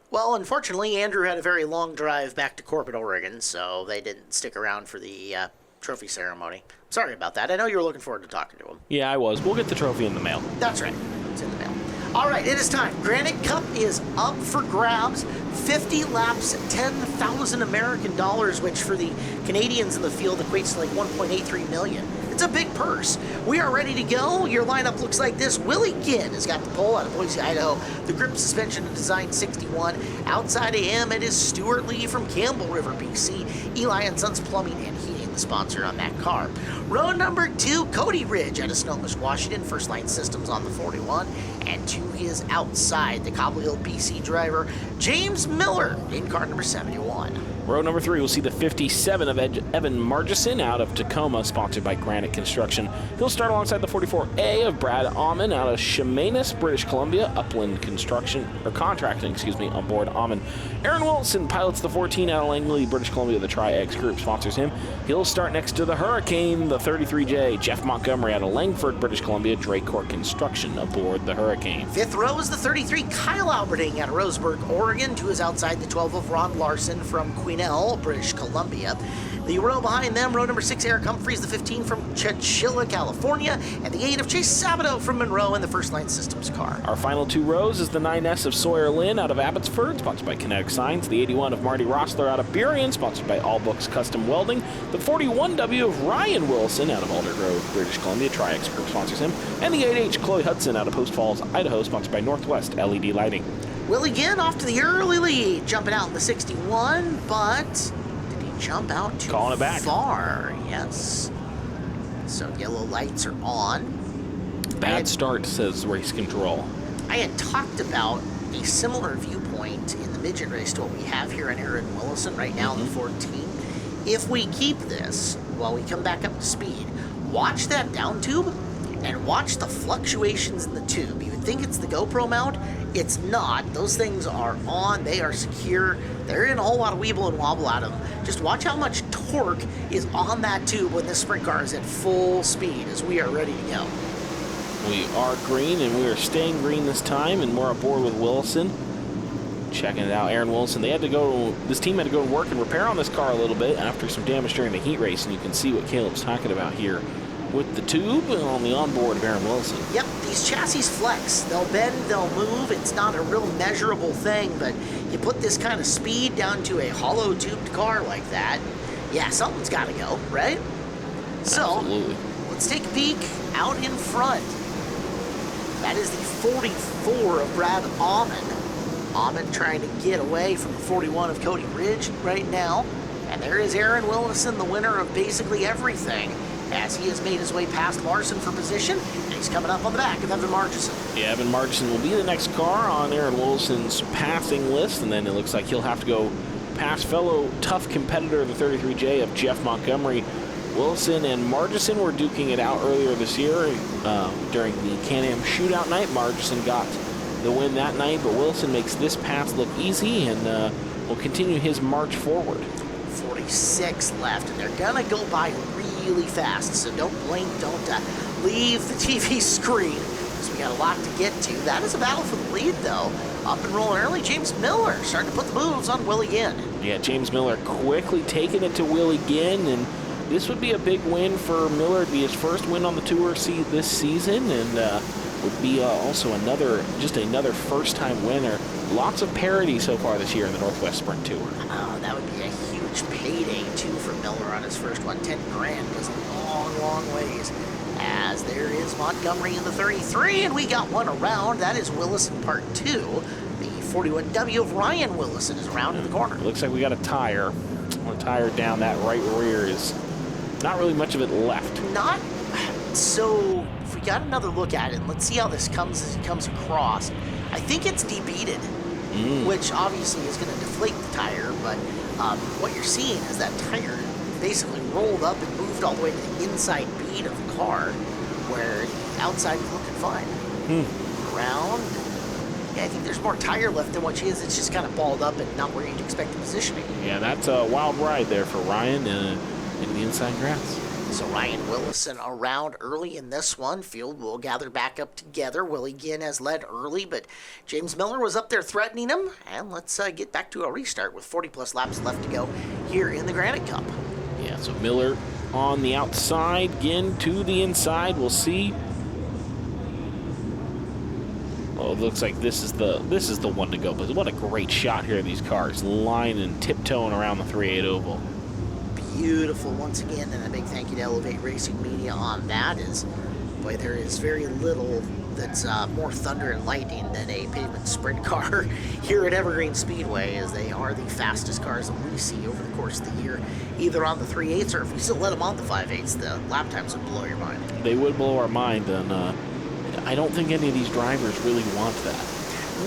Well, unfortunately, Andrew had a very long drive back to Corbett, Oregon, so they didn't stick around for the trophy ceremony. Sorry about that. I know you were looking forward to talking to him. Yeah, I was. We'll get the trophy in the mail. That's right. It's in the mail. All right, it is time. Granite Cup is up for grabs. 50 laps, $10,000 American dollars, which for the Canadians in the field equates to like $1.83 million. It's a big purse. We are ready to go. Your lineup looks like this. Willie Ginn has got the pole out of Boise, Idaho. The grip suspension and design 61. Outside of him, it is Stuart Lee from Campbell River, BC. Eli & Sons Plumbing and Heating, the sponsor on that car. Row number 2, Cody Ridge out of Snohomish, Washington. First Line Systems on the 41. And to his outside, the Cobble Hill, BC driver, James Miller in car number 71. Row number 3, we'll see the 57 of Evan Margison out of Tacoma, sponsored by Granite Construction. He'll start alongside the 44A of Brad Amon out of Chemainus, British Columbia, Upland Construction, or Contracting, on board Amon. Aaron Wilson pilots the 14 out of Langley, British Columbia. The Tri-X Group sponsors him. He'll start next to the Hurricane, the 33J. Jeff Montgomery out of Langford, British Columbia, Draycourt Construction aboard the Hurricane. 5th row is the 33 Kyle Alberting out of Roseburg, Oregon. 2 is outside the 12 of Ron Larson from Queenelle, British Columbia. The row behind them, row number 6, Eric Humphreys, the 15 from Chechilla, California, and the 8 of Chase Sabato from Monroe in the First Line Systems car. Our final 2 rows is the 9S of Sawyer Lynn out of Abbotsford, sponsored by Kinetic Signs, the 81 of Marty Rossler out of Burien, sponsored by All Books Custom Welding, the 41W of Ryan Wilson out of Aldergrove, British Columbia, Tri-X Group sponsors him, and the 8H Chloe Hudson out of Post Falls, Idaho, sponsored by Northwest LED Lighting. Willie Ginn off to the early lead, jumping out in the 61, but jump out too Calling it back. far. Yes. So yellow lights are on. Bad start, says Race Control. I had talked about a similar viewpoint in the midget race to what we have here in Aaron Willison right now in the 14. If we keep this while we come back up to speed, watch that down tube and watch the fluctuations in the tube. You would think it's the GoPro mount. It's not. Those things are on. They are secure. There isn't a whole lot of weeble and wobble out of them. Just watch how much torque is on that tube when this sprint car is at full speed as we are ready to go. We are green, and we are staying green this time, and we're aboard with Wilson. Checking it out, Aaron Wilson. This team had to go and work and repair on this car a little bit after some damage during the heat race, and you can see what Caleb's talking about here with the tube on the onboard of Aaron Wilson. Yep, these chassis flex. They'll bend, they'll move. It's not a real measurable thing, but you put this kind of speed down to a hollow tubed car like that, yeah, something's got to go, right? So, absolutely. Let's take a peek out in front. That is the 44 of Brad Amon. Amon trying to get away from the 41 of Cody Ridge right now. And there is Aaron Willison, the winner of basically everything, as he has made his way past Larson for position, and he's coming up on the back of Evan Margison. Yeah, Evan Margison will be the next car on Aaron Wilson's passing list, and then it looks like he'll have to go past fellow tough competitor, the 33J of Jeff Montgomery. Wilson and Margison were duking it out earlier this year during the Can-Am shootout night. Margison got the win that night, but Wilson makes this pass look easy and will continue his march forward. 46 left, and they're gonna go by really fast, so don't leave the TV screen, because we got a lot to get to. That is a battle for the lead, though. Up and rolling early, James Miller starting to put the moves on Willie Ginn. Yeah, James Miller quickly taking it to Willie Ginn, and this would be a big win for Miller. It'd be his first win on the Tour this season, and would be also another first-time winner. Lots of parity so far this year in the Northwest Sprint Tour. Oh, that would be a huge payday, too, for Miller on his first one. 10 grand goes a long, long ways. As there is Montgomery in the 33, and we got one around. That is Willison Part 2. The 41W of Ryan Willison is around in the corner. It looks like we got a tire. One tire down that right rear is not really much of it left. Not so. If we got another look at it, let's see how this comes as it comes across. I think it's debeaded, which obviously is going to deflate the tire, but what you're seeing is that tire basically rolled up and moved all the way to the inside bead of the car, where the outside is looking fine. Around. Yeah, I think there's more tire left than what she is. It's just kind of balled up and not where you'd expect the positioning. Yeah, that's a wild ride there for Ryan in the inside grass. So Ryan Willison around early in this one. Field will gather back up together. Willie Ginn has led early, but James Miller was up there threatening him. And let's get back to a restart with 40-plus laps left to go here in the Granite Cup. Yeah, so Miller on the outside, Ginn to the inside. We'll see. Well, it looks like this is the one to go. But what a great shot here of these cars, line and tiptoeing around the 3/8 oval. beautiful once again, and a big thank you to Elevate Racing Media on that. Boy, there is very little that's more thunder and lightning than a pavement sprint car here at Evergreen Speedway, as they are the fastest cars that we see over the course of the year, either on the 3/8 or if we still let them on the 5/8, the lap times would blow your mind. They would blow our mind, and I don't think any of these drivers really want that.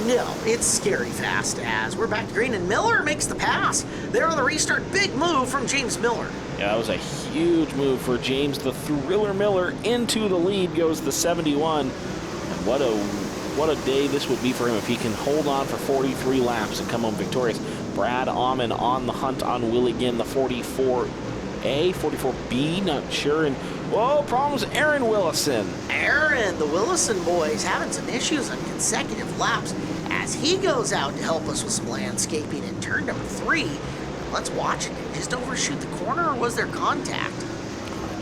No, it's scary fast, as we're back to green, and Miller makes the pass. There on the restart, big move from James Miller. Yeah, that was a huge move for James. The Thriller Miller into the lead goes the 71. And what a day this would be for him if he can hold on for 43 laps and come home victorious. Brad Aumann on the hunt on Willie Ginn, the 44A, 44B, not sure. And whoa, problems, Aaron Willison. Aaron, the Willison boys, having some issues on consecutive laps as he goes out to help us with some landscaping in turn number 3. Let's watch it. Did he just overshoot the corner, or was there contact?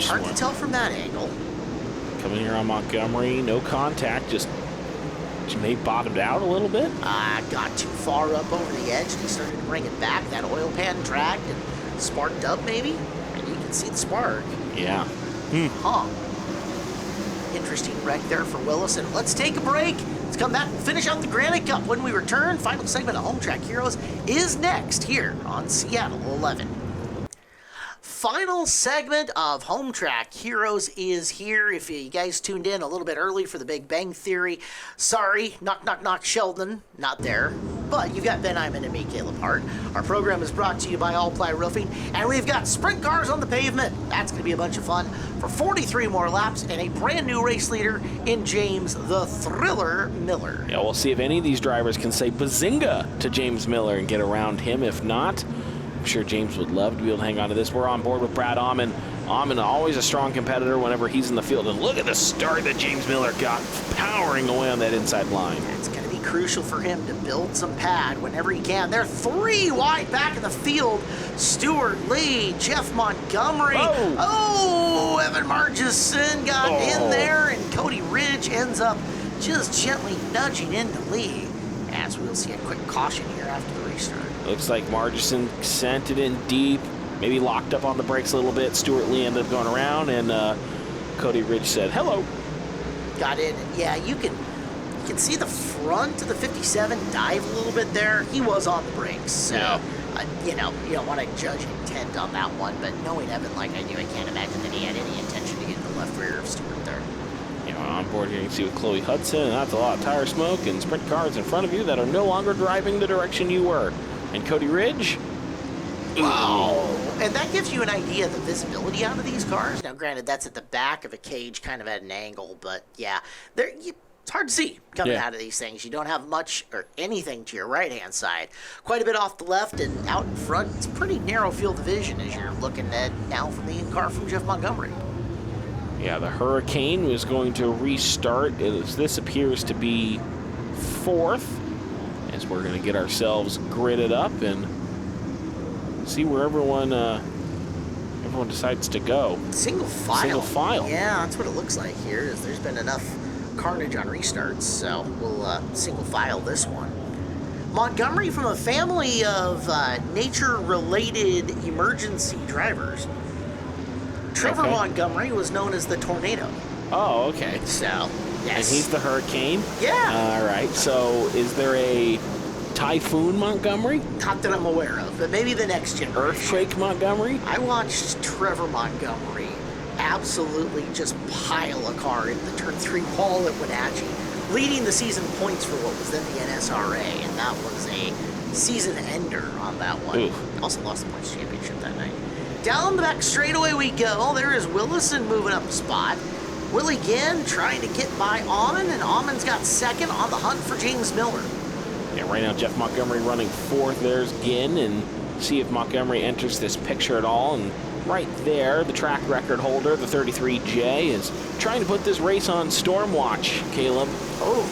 Hard to tell from that angle. Coming here on Montgomery, no contact, just maybe bottomed out a little bit. Got too far up over the edge, and he started to bring it back. That oil pan dragged and sparked up, maybe? And you can see the spark. Yeah. Huh. Interesting wreck there for Willison. Let's take a break. Let's come back and finish out the Granite Cup when we return. Final segment of Home Track Heroes is next here on Seattle 11. Final segment of Home Track Heroes is here. If you guys tuned in a little bit early for the Big Bang Theory, sorry, knock, knock, knock, Sheldon, not there. But you've got Ben Iman and me, Caleb Hart. Our program is brought to you by All Ply Roofing, and we've got sprint cars on the pavement. That's going to be a bunch of fun for 43 more laps and a brand new race leader in James the Thriller Miller. Yeah, we'll see if any of these drivers can say bazinga to James Miller and get around him. If not, I'm sure James would love to be able to hang on to this. We're on board with Brad Aumann. Aumann, always a strong competitor whenever he's in the field. And look at the start that James Miller got, powering away on that inside line. It's going to be crucial for him to build some pad whenever he can. They're 3 wide back in the field. Stuart Lee, Jeff Montgomery. Oh, Evan Margison got in there, and Cody Ridge ends up just gently nudging into Lee, as we'll see a quick caution here after the restart. Looks like Margison sent it in deep, maybe locked up on the brakes a little bit. Stuart Lee ended up going around, and Cody Ridge said, hello. Got in. Yeah, you can see the front of the 57 dive a little bit there. He was on the brakes, so, you don't want to judge intent on that one, but knowing Evan like I do, I can't imagine that he had any intention to get in the left rear of Stuart there. You know, on board here you can see with Chloe Hudson, and that's a lot of tire smoke and sprint cars in front of you that are no longer driving the direction you were. And Cody Ridge. Wow. And that gives you an idea of the visibility out of these cars. Now, granted, that's at the back of a cage, kind of at an angle, but yeah, it's hard to see coming out of these things. You don't have much or anything to your right-hand side. Quite a bit off the left, and out in front, it's pretty narrow field of vision as you're looking at now from the car from Jeff Montgomery. Yeah, the Hurricane was going to restart. This appears to be 4th. As we're going to get ourselves gridded up and see where everyone decides to go. Single file. Single file. Yeah, that's what it looks like here. Is there's been enough carnage on restarts, so we'll single file this one. Montgomery from a family of nature-related emergency drivers. Trevor Montgomery was known as the Tornado. Oh, okay. So, yes. And he's the Hurricane? Yeah. All right. So is there a Typhoon Montgomery? Not that I'm aware of, but maybe the next generation. Earthquake Montgomery? I watched Trevor Montgomery absolutely just pile a car in the turn 3 wall at Wenatchee, leading the season points for what was then the NSRA, and that was a season ender on that one. Oof. Also lost the points championship that night. Down the back straightaway we go. There is Willison moving up a spot. Willie Ginn trying to get by Aumann, and Aumann's got second on the hunt for James Miller. Yeah, right now Jeff Montgomery running 4th. There's Ginn, and see if Montgomery enters this picture at all. And right there, the track record holder, the 33J, is trying to put this race on storm watch, Caleb. Oh,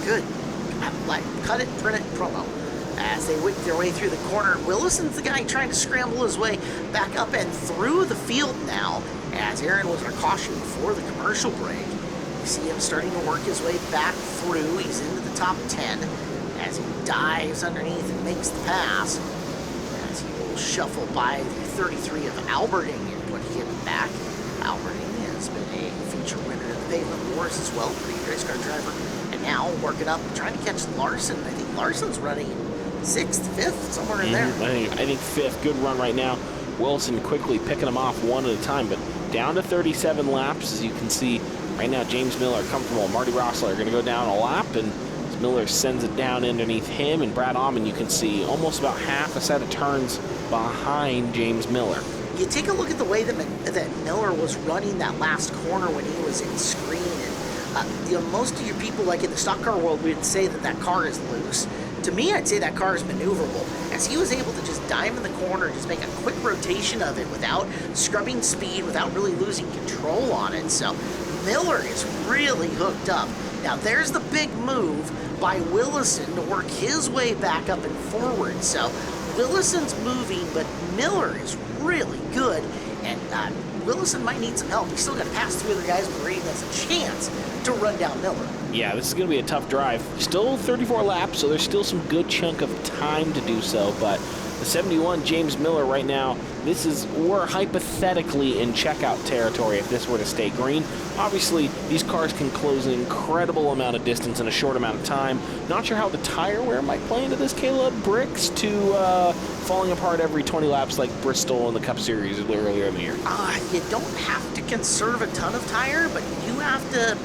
good. Like, cut it, print it, promo. As they whip their way through the corner, Willison's the guy trying to scramble his way back up and through the field now, as Aaron was a caution before the commercial break. You see him starting to work his way back through. He's into the top 10 as he dives underneath and makes the pass. As he will shuffle by the 33 of Alberding and put him back. Alberding has been a feature winner in the Pavement Wars as well, pretty good race car driver. And now working up, trying to catch Larson. I think Larson's running 6th, 5th, somewhere in there. I think 5th. Good run right now. Wilson quickly picking them off one at a time, but down to 37 laps, as you can see right now. James Miller comfortable. Marty Rossler are going to go down a lap, and Miller sends it down underneath him, and Brad Amman, you can see almost about half a set of turns behind James Miller. You take a look at the way that Miller was running that last corner when he was in screen, and most of your people, like in the stock car world, would say that car is loose. To me, I'd say that car is maneuverable, as he was able to just dive in the corner, just make a quick rotation of it without scrubbing speed, without really losing control on it. So Miller is really hooked up. Now there's the big move by Willison to work his way back up and forward. So Willison's moving, but Miller is really good, and Willison might need some help. He's still got to pass 3 other guys, but Reed has a chance to run down Miller. Yeah, this is going to be a tough drive. Still 34 laps, so there's still some good chunk of time to do so, but the 71 James Miller right now, we're hypothetically in checkout territory if this were to stay green. Obviously, these cars can close an incredible amount of distance in a short amount of time. Not sure how the tire wear might play into this, Caleb. Bricks to falling apart every 20 laps like Bristol in the Cup Series earlier in the year. You don't have to conserve a ton of tire, but you have to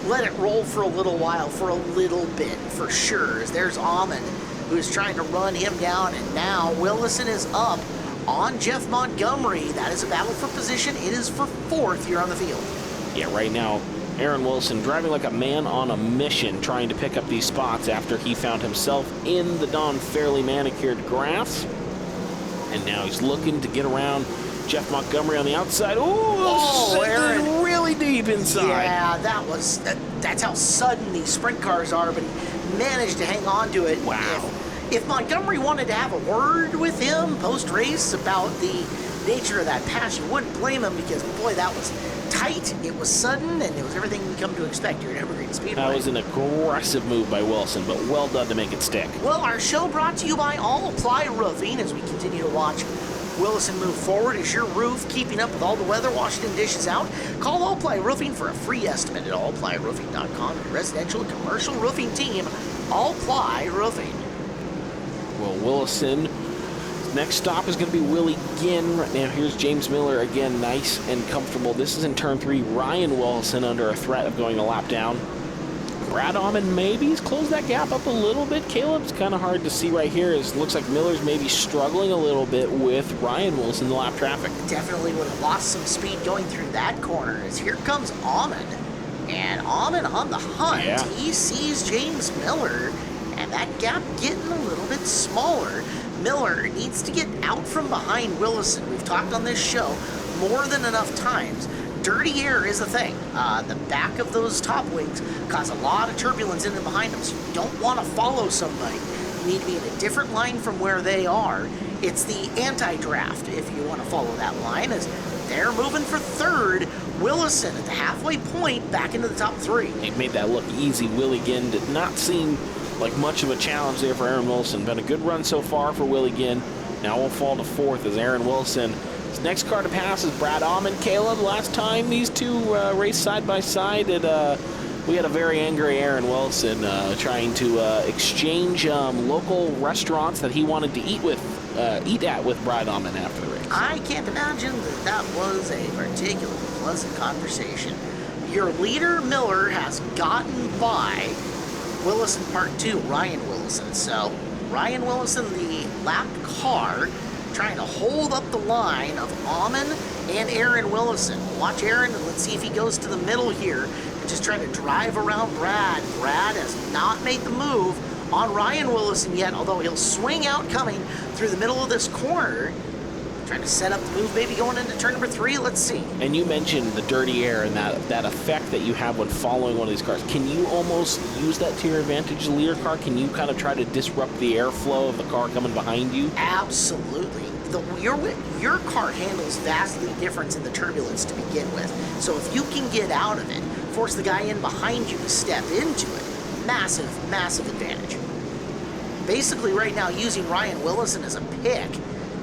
let it roll for a little while, for a little bit, for sure. As there's Amman, who's trying to run him down, and now Willison is up on Jeff Montgomery. That is a battle for position. It is for 4th here on the field. Yeah, right now, Aaron Wilson driving like a man on a mission, trying to pick up these spots after he found himself in the Don fairly manicured grass. And now he's looking to get around Jeff Montgomery on the outside. Ooh, Aaron really deep inside. Yeah, that's how sudden these sprint cars are, but he managed to hang on to it. Wow. If Montgomery wanted to have a word with him post-race about the nature of that pass, you wouldn't blame him, because, boy, that was tight, it was sudden, and it was everything we come to expect here at Evergreen Speedway. That was an aggressive move by Wilson, but well done to make it stick. Well, our show brought to you by All Apply Roofing, as we continue to watch Willison move forward. Is your roof keeping up with all the weather, Washington dishes out? Call All Apply Roofing for a free estimate at allapplyroofing.com. Your residential and commercial roofing team, All Apply Roofing. Well, Willison, next stop is going to be Willie Ginn. Right now, here's James Miller again, nice and comfortable. This is in turn 3. Ryan Willison under a threat of going a lap down. Brad Amman maybe he's closed that gap up a little bit. Caleb's kind of hard to see right here. It looks like Miller's maybe struggling a little bit with Ryan Wilson in the lap traffic. Definitely would have lost some speed going through that corner, as here comes Amman. And Amman on the hunt. Yeah. He sees James Miller, and that gap getting a little bit smaller. Miller needs to get out from behind Willison. We've talked on this show more than enough times. Dirty air is a thing. The back of those top wings cause a lot of turbulence in and behind them, so you don't want to follow somebody. You need to be in a different line from where they are. It's the anti-draft, if you want to follow that line, as they're moving for 3rd. Willison at the halfway point, back into the top 3. He made that look easy. Willie Ginn did not seem like much of a challenge there for Aaron Wilson. Been a good run so far for Willie Ginn. Now we'll fall to 4th as Aaron Wilson. His next car to pass is Brad Amman. Caleb, last time these two raced side by side, we had a very angry Aaron Wilson trying to exchange local restaurants that he wanted to eat at with Brad Amman after the race. I can't imagine that was a particularly pleasant conversation. Your leader, Miller, has gotten by Willison Part 2, Ryan Willison. So Ryan Willison, the lapped car, trying to hold up the line of Amman and Aaron Willison. Watch Aaron, and let's see if he goes to the middle here and just try to drive around Brad. Brad has not made the move on Ryan Willison yet, although he'll swing out coming through the middle of this corner. Trying to set up the move, maybe going into turn number 3. Let's see. And you mentioned the dirty air and that effect that you have when following one of these cars. Can you almost use that to your advantage, the leader car? Can you kind of try to disrupt the airflow of the car coming behind you? Absolutely. Your car handles vastly different in the turbulence to begin with. So if you can get out of it, force the guy in behind you to step into it, massive, massive advantage. Basically right now using Ryan Willison as a pick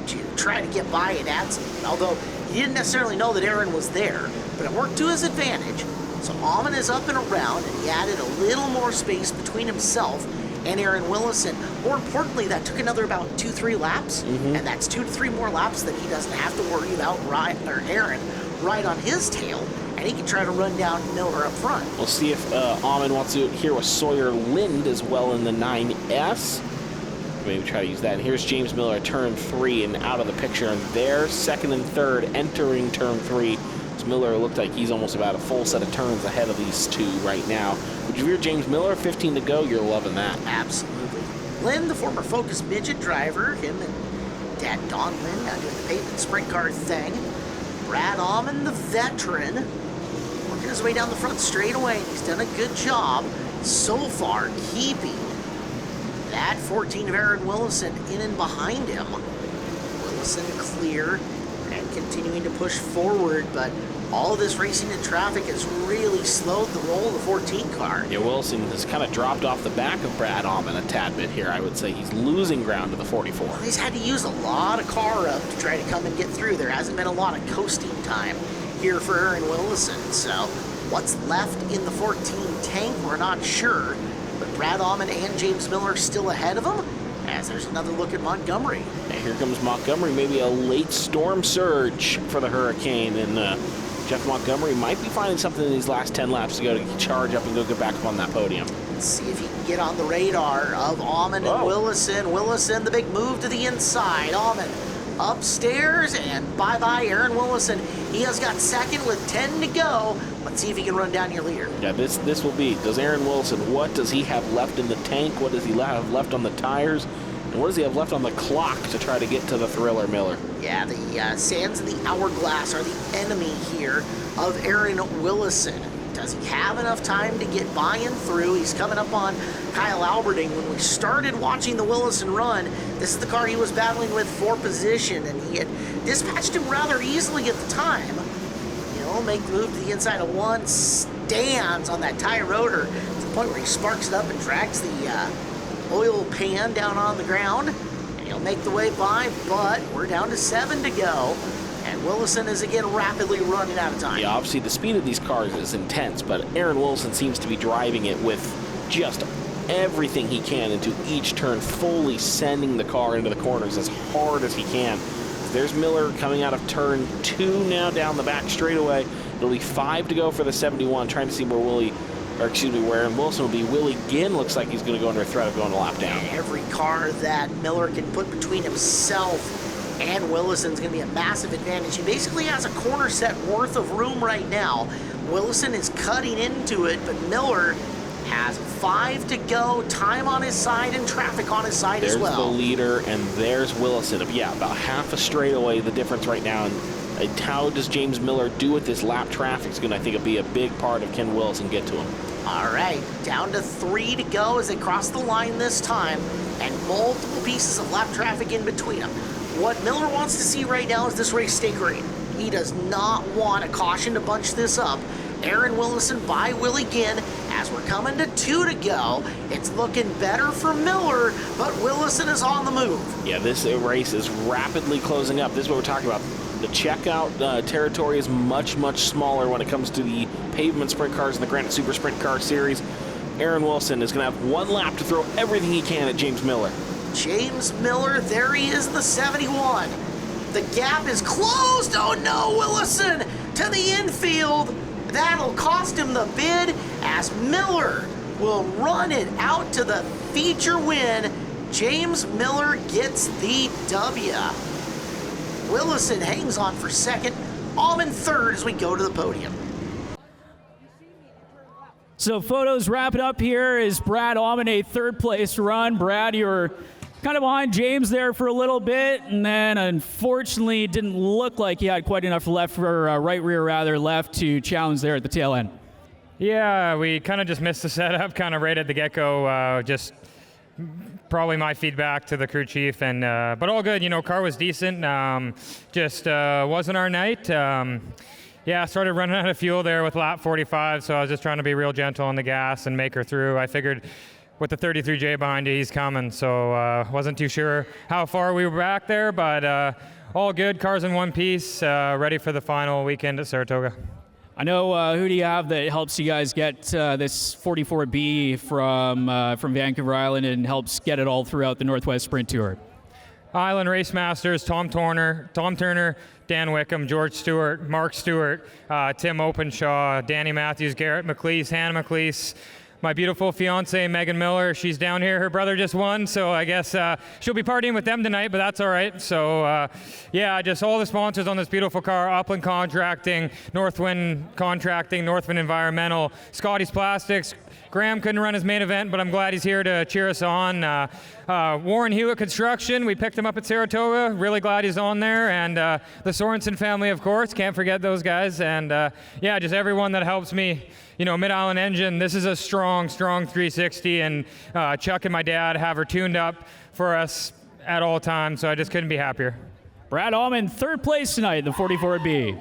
to try to get by and add something. Although he didn't necessarily know that Aaron was there, but it worked to his advantage. So Almond is up and around, and he added a little more space between himself and Aaron Willison. More importantly, that took another about 2-3 laps, and that's 2 to 3 more laps that he doesn't have to worry about Aaron right on his tail, and he can try to run down Miller up front. We'll see if Almond wants to do it here with Sawyer Lind as well in the 9S. Maybe try to use that. And here's James Miller at turn 3 and out of the picture, and they're second and third entering turn 3. Miller looked like he's almost about a full set of turns ahead of these two right now. Would you hear James Miller, 15 to go? You're loving that. Absolutely. Lynn, the former Focus Midget driver, him and Dad Don Lynn now doing the pavement sprint car thing. Brad Almond, the veteran, working his way down the front straightaway, and he's done a good job so far keeping that 14 of Aaron Willison in and behind him. Willison clear and continuing to push forward, but all of this racing in traffic has really slowed the roll of the 14 car. Yeah, Wilson has kind of dropped off the back of Brad Almond a tad bit here. I would say he's losing ground to the 44. Well, he's had to use a lot of car up to try to come and get through. There hasn't been a lot of coasting time here for Aaron Willison, so what's left in the 14 tank, we're not sure, but Brad Almond and James Miller still ahead of him, as there's another look at Montgomery. And here comes Montgomery, maybe a late storm surge for the Hurricane, and Jeff Montgomery might be finding something in these last 10 laps to go to charge up and go get back up on that podium. Let's see if he can get on the radar of Almond and Willison. Willison, the big move to the inside. Almond upstairs, and bye-bye Aaron Willison. He has got second with 10 to go. Let's see if he can run down your leader. Yeah, this will be, does Aaron Willison, what does he have left in the tank? What does he have left on the tires? And what does he have left on the clock to try to get to the Thriller Miller? Yeah, the sands in the hourglass are the enemy here of Aaron Willison. Does he have enough time to get by and through? He's coming up on Kyle Alberting. When we started watching the Willison run, this is the car he was battling with for position, and he had dispatched him rather easily at the time. He'll make the move to the inside of one, stands on that tie rotor to the point where he sparks it up and drags the oil pan down on the ground, and he'll make the way by, but we're down to 7 to go, and Willison is again rapidly running out of time. Yeah, obviously the speed of these cars is intense, but Aaron Willison seems to be driving it with just everything he can into each turn, fully sending the car into the corners as hard as he can. There's Miller coming out of turn 2 now down the back straightaway. It'll be 5 to go for the 71, trying to see where where Aaron Wilson will be. Willie Ginn looks like he's going to go under threat of going a lap down. And every car that Miller can put between himself and Willison's going to be a massive advantage. He basically has a corner set worth of room right now. Willison is cutting into it, but Miller has 5 to go, time on his side and traffic on his side as well. There's the leader, and there's Willison. Yeah, about half a straightaway, the difference right now. And how does James Miller do with this lap traffic is going to, I think, be a big part of Ken Willison get to him. All right, down to 3 to go as they cross the line this time, and multiple pieces of lap traffic in between them. What Miller wants to see right now is this race stay green. He does not want a caution to bunch this up. Aaron Willison by Willie Ginn as we're coming to 2 to go. It's looking better for Miller, but Willison is on the move. Yeah, this race is rapidly closing up. This is what we're talking about. The checkout territory is much, much smaller when it comes to the pavement sprint cars in the Granite Super Sprint Car Series. Aaron Wilson is going to have 1 lap to throw everything he can at James Miller. James Miller, there he is, the 71. The gap is closed. Oh no, Willison to the infield. That'll cost him the bid as Miller will run it out to the feature win. James Miller gets the W. Willison hangs on for second. Almond third as we go to the podium. So photos wrapping up here is Brad Almond, a third place run. Brad, you were kind of behind James there for a little bit, and then unfortunately it didn't look like he had quite enough left for right rear rather left to challenge there at the tail end. Yeah, we kind of just missed the setup, kind of right at the get-go. Just probably my feedback to the crew chief, and but all good. You know, car was decent. Just wasn't our night. Yeah, started running out of fuel there with lap 45, so I was just trying to be real gentle on the gas and make her through. I figured with the 33J behind you, he's coming. So wasn't too sure how far we were back there, but all good. Cars in one piece, ready for the final weekend at Saratoga. I know, who do you have that helps you guys get this 44B from Vancouver Island and helps get it all throughout the Northwest Sprint Tour? Island Race Masters, Tom Turner, Dan Wickham, George Stewart, Mark Stewart, Tim Openshaw, Danny Matthews, Garrett McLeese, Hannah McLeese, my beautiful fiance, Megan Miller. She's down here. Her brother just won, so I guess she'll be partying with them tonight, but that's all right. So, yeah, just all the sponsors on this beautiful car, Upland Contracting, Northwind Contracting, Northwind Environmental, Scotty's Plastics. Graham couldn't run his main event, but I'm glad he's here to cheer us on. Warren Hewitt Construction, we picked him up at Saratoga. Really glad he's on there. And the Sorensen family, of course, can't forget those guys. And yeah, just everyone that helps me. You know, Mid-Island Engine, this is a strong 360. And Chuck and my dad have her tuned up for us at all times. So I just couldn't be happier. Brad Allman, third place tonight in the 44B.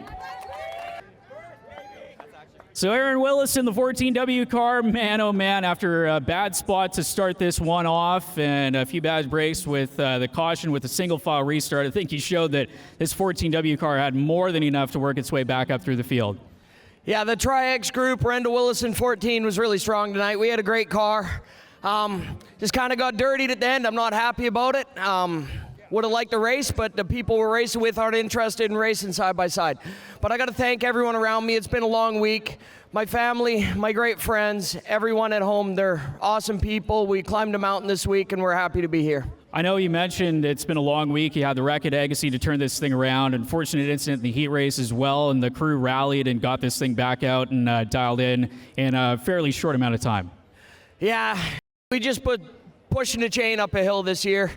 So Aaron Willis in the 14W car, man, oh man, after a bad spot to start this one off and a few bad breaks with the caution with the single file restart, I think he showed that this 14W car had more than enough to work its way back up through the field. Yeah, the Tri-X group, Renda Willis in 14 was really strong tonight. We had a great car. Just kind of got dirtied at the end. I'm not happy about it. Would have liked to race, but the people we're racing with aren't interested in racing side by side. But I got to thank everyone around me. It's been a long week. My family, my great friends, everyone at home, they're awesome people. We climbed a mountain this week, and we're happy to be here. I know you mentioned it's been a long week. You had the wreck at Agassiz to turn this thing around. Unfortunate incident in the heat race as well, and the crew rallied and got this thing back out and dialed in a fairly short amount of time. Yeah, we just put pushing the chain up a hill this year.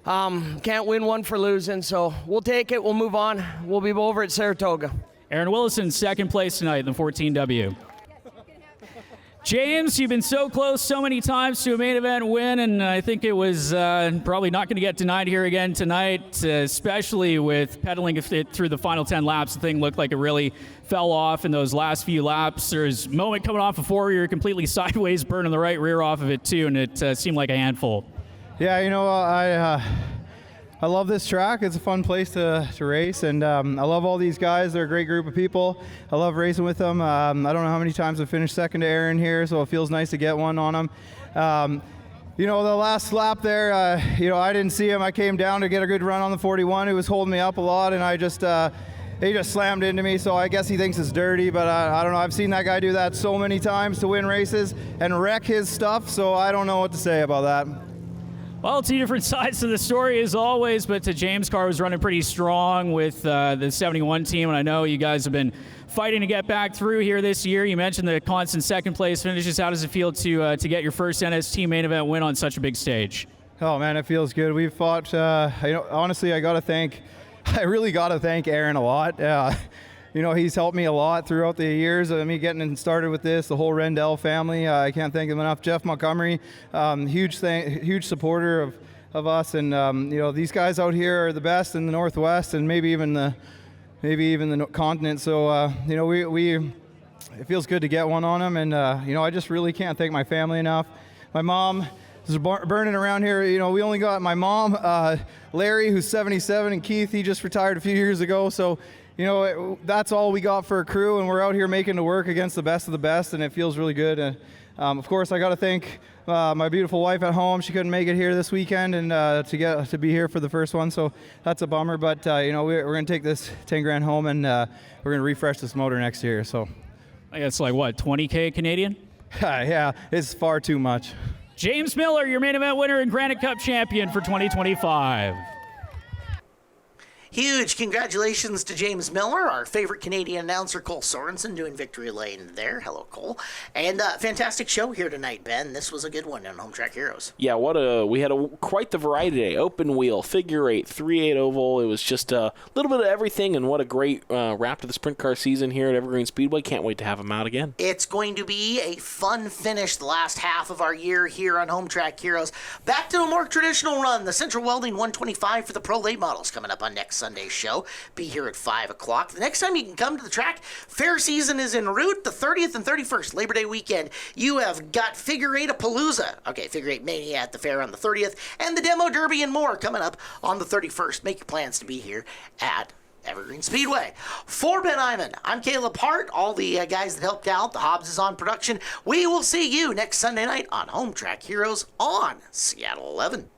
Can't win one for losing, so we'll take it. We'll move on. We'll be over at Saratoga. Aaron Willison, second place tonight in the 14W. James, you've been so close so many times to a main event win, and I think it was probably not going to get denied here again tonight, especially with pedaling it through the final 10 laps. The thing looked like it really fell off in those last few laps. There's a moment coming off of 4 where you're completely sideways, burning the right rear off of it too, and it seemed like a handful. Yeah, you know, I love this track. It's a fun place to race, and I love all these guys. They're a great group of people. I love racing with them. I don't know how many times I've finished second to Aaron here, so it feels nice to get one on him. You know, the last lap there, you know, I didn't see him. I came down to get a good run on the 41. He was holding me up a lot, and he just slammed into me, so I guess he thinks it's dirty, but I don't know. I've seen that guy do that so many times to win races and wreck his stuff, so I don't know what to say about that. Well, two different sides to the story as always, but James' car was running pretty strong with the 71 team, and I know you guys have been fighting to get back through here this year. You mentioned the constant second place finishes. How does it feel to get your first NST main event win on such a big stage? Oh man, it feels good. We've fought, you know, honestly, I really got to thank Aaron a lot. You know, he's helped me a lot throughout the years of me getting started with this, the whole Rendell family. I can't thank him enough. Jeff Montgomery, huge supporter of us. And, you know, these guys out here are the best in the Northwest and maybe even the continent. So, you know, it feels good to get one on them. And, you know, I just really can't thank my family enough. My mom is burning around here. You know, we only got my mom, Larry, who's 77, and Keith, he just retired a few years ago. So, you know, that's all we got for a crew, and we're out here making it work against the best of the best, and it feels really good. And of course, I got to thank my beautiful wife at home. She couldn't make it here this weekend, and to be here for the first one, so that's a bummer. But you know, we're going to take this 10 grand home, and we're going to refresh this motor next year. So I guess like what, 20K Canadian? Yeah, it's far too much. James Miller, your main event winner and Granite Cup champion for 2025. Huge congratulations to James Miller, our favorite Canadian announcer, Cole Sorensen, doing Victory Lane there. Hello, Cole. And fantastic show here tonight, Ben. This was a good one on Home Track Heroes. Yeah, we had quite the variety today. Open wheel, figure eight, 3/8 oval. It was just a little bit of everything, and what a great wrap to the sprint car season here at Evergreen Speedway. Can't wait to have them out again. It's going to be a fun finish the last half of our year here on Home Track Heroes. Back to a more traditional run, the Central Welding 125 for the Pro Late Models coming up on next Sunday's show. Be here at 5 o'clock. The next time you can come to the track, fair season is en route, the 30th and 31st, Labor Day weekend. You have got Figure Eight Palooza. Okay, Figure Eight Mania at the fair on the 30th, and the Demo Derby and more coming up on the 31st. Make your plans to be here at Evergreen Speedway. For Ben Iman, I'm Caleb Hart. All the guys that helped out, the Hobbs is on production. We will see you next Sunday night on Home Track Heroes on Seattle 11.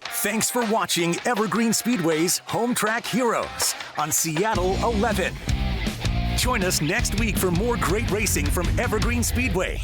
Thanks for watching Evergreen Speedway's Home Track Heroes on Seattle 11. Join us next week for more great racing from Evergreen Speedway.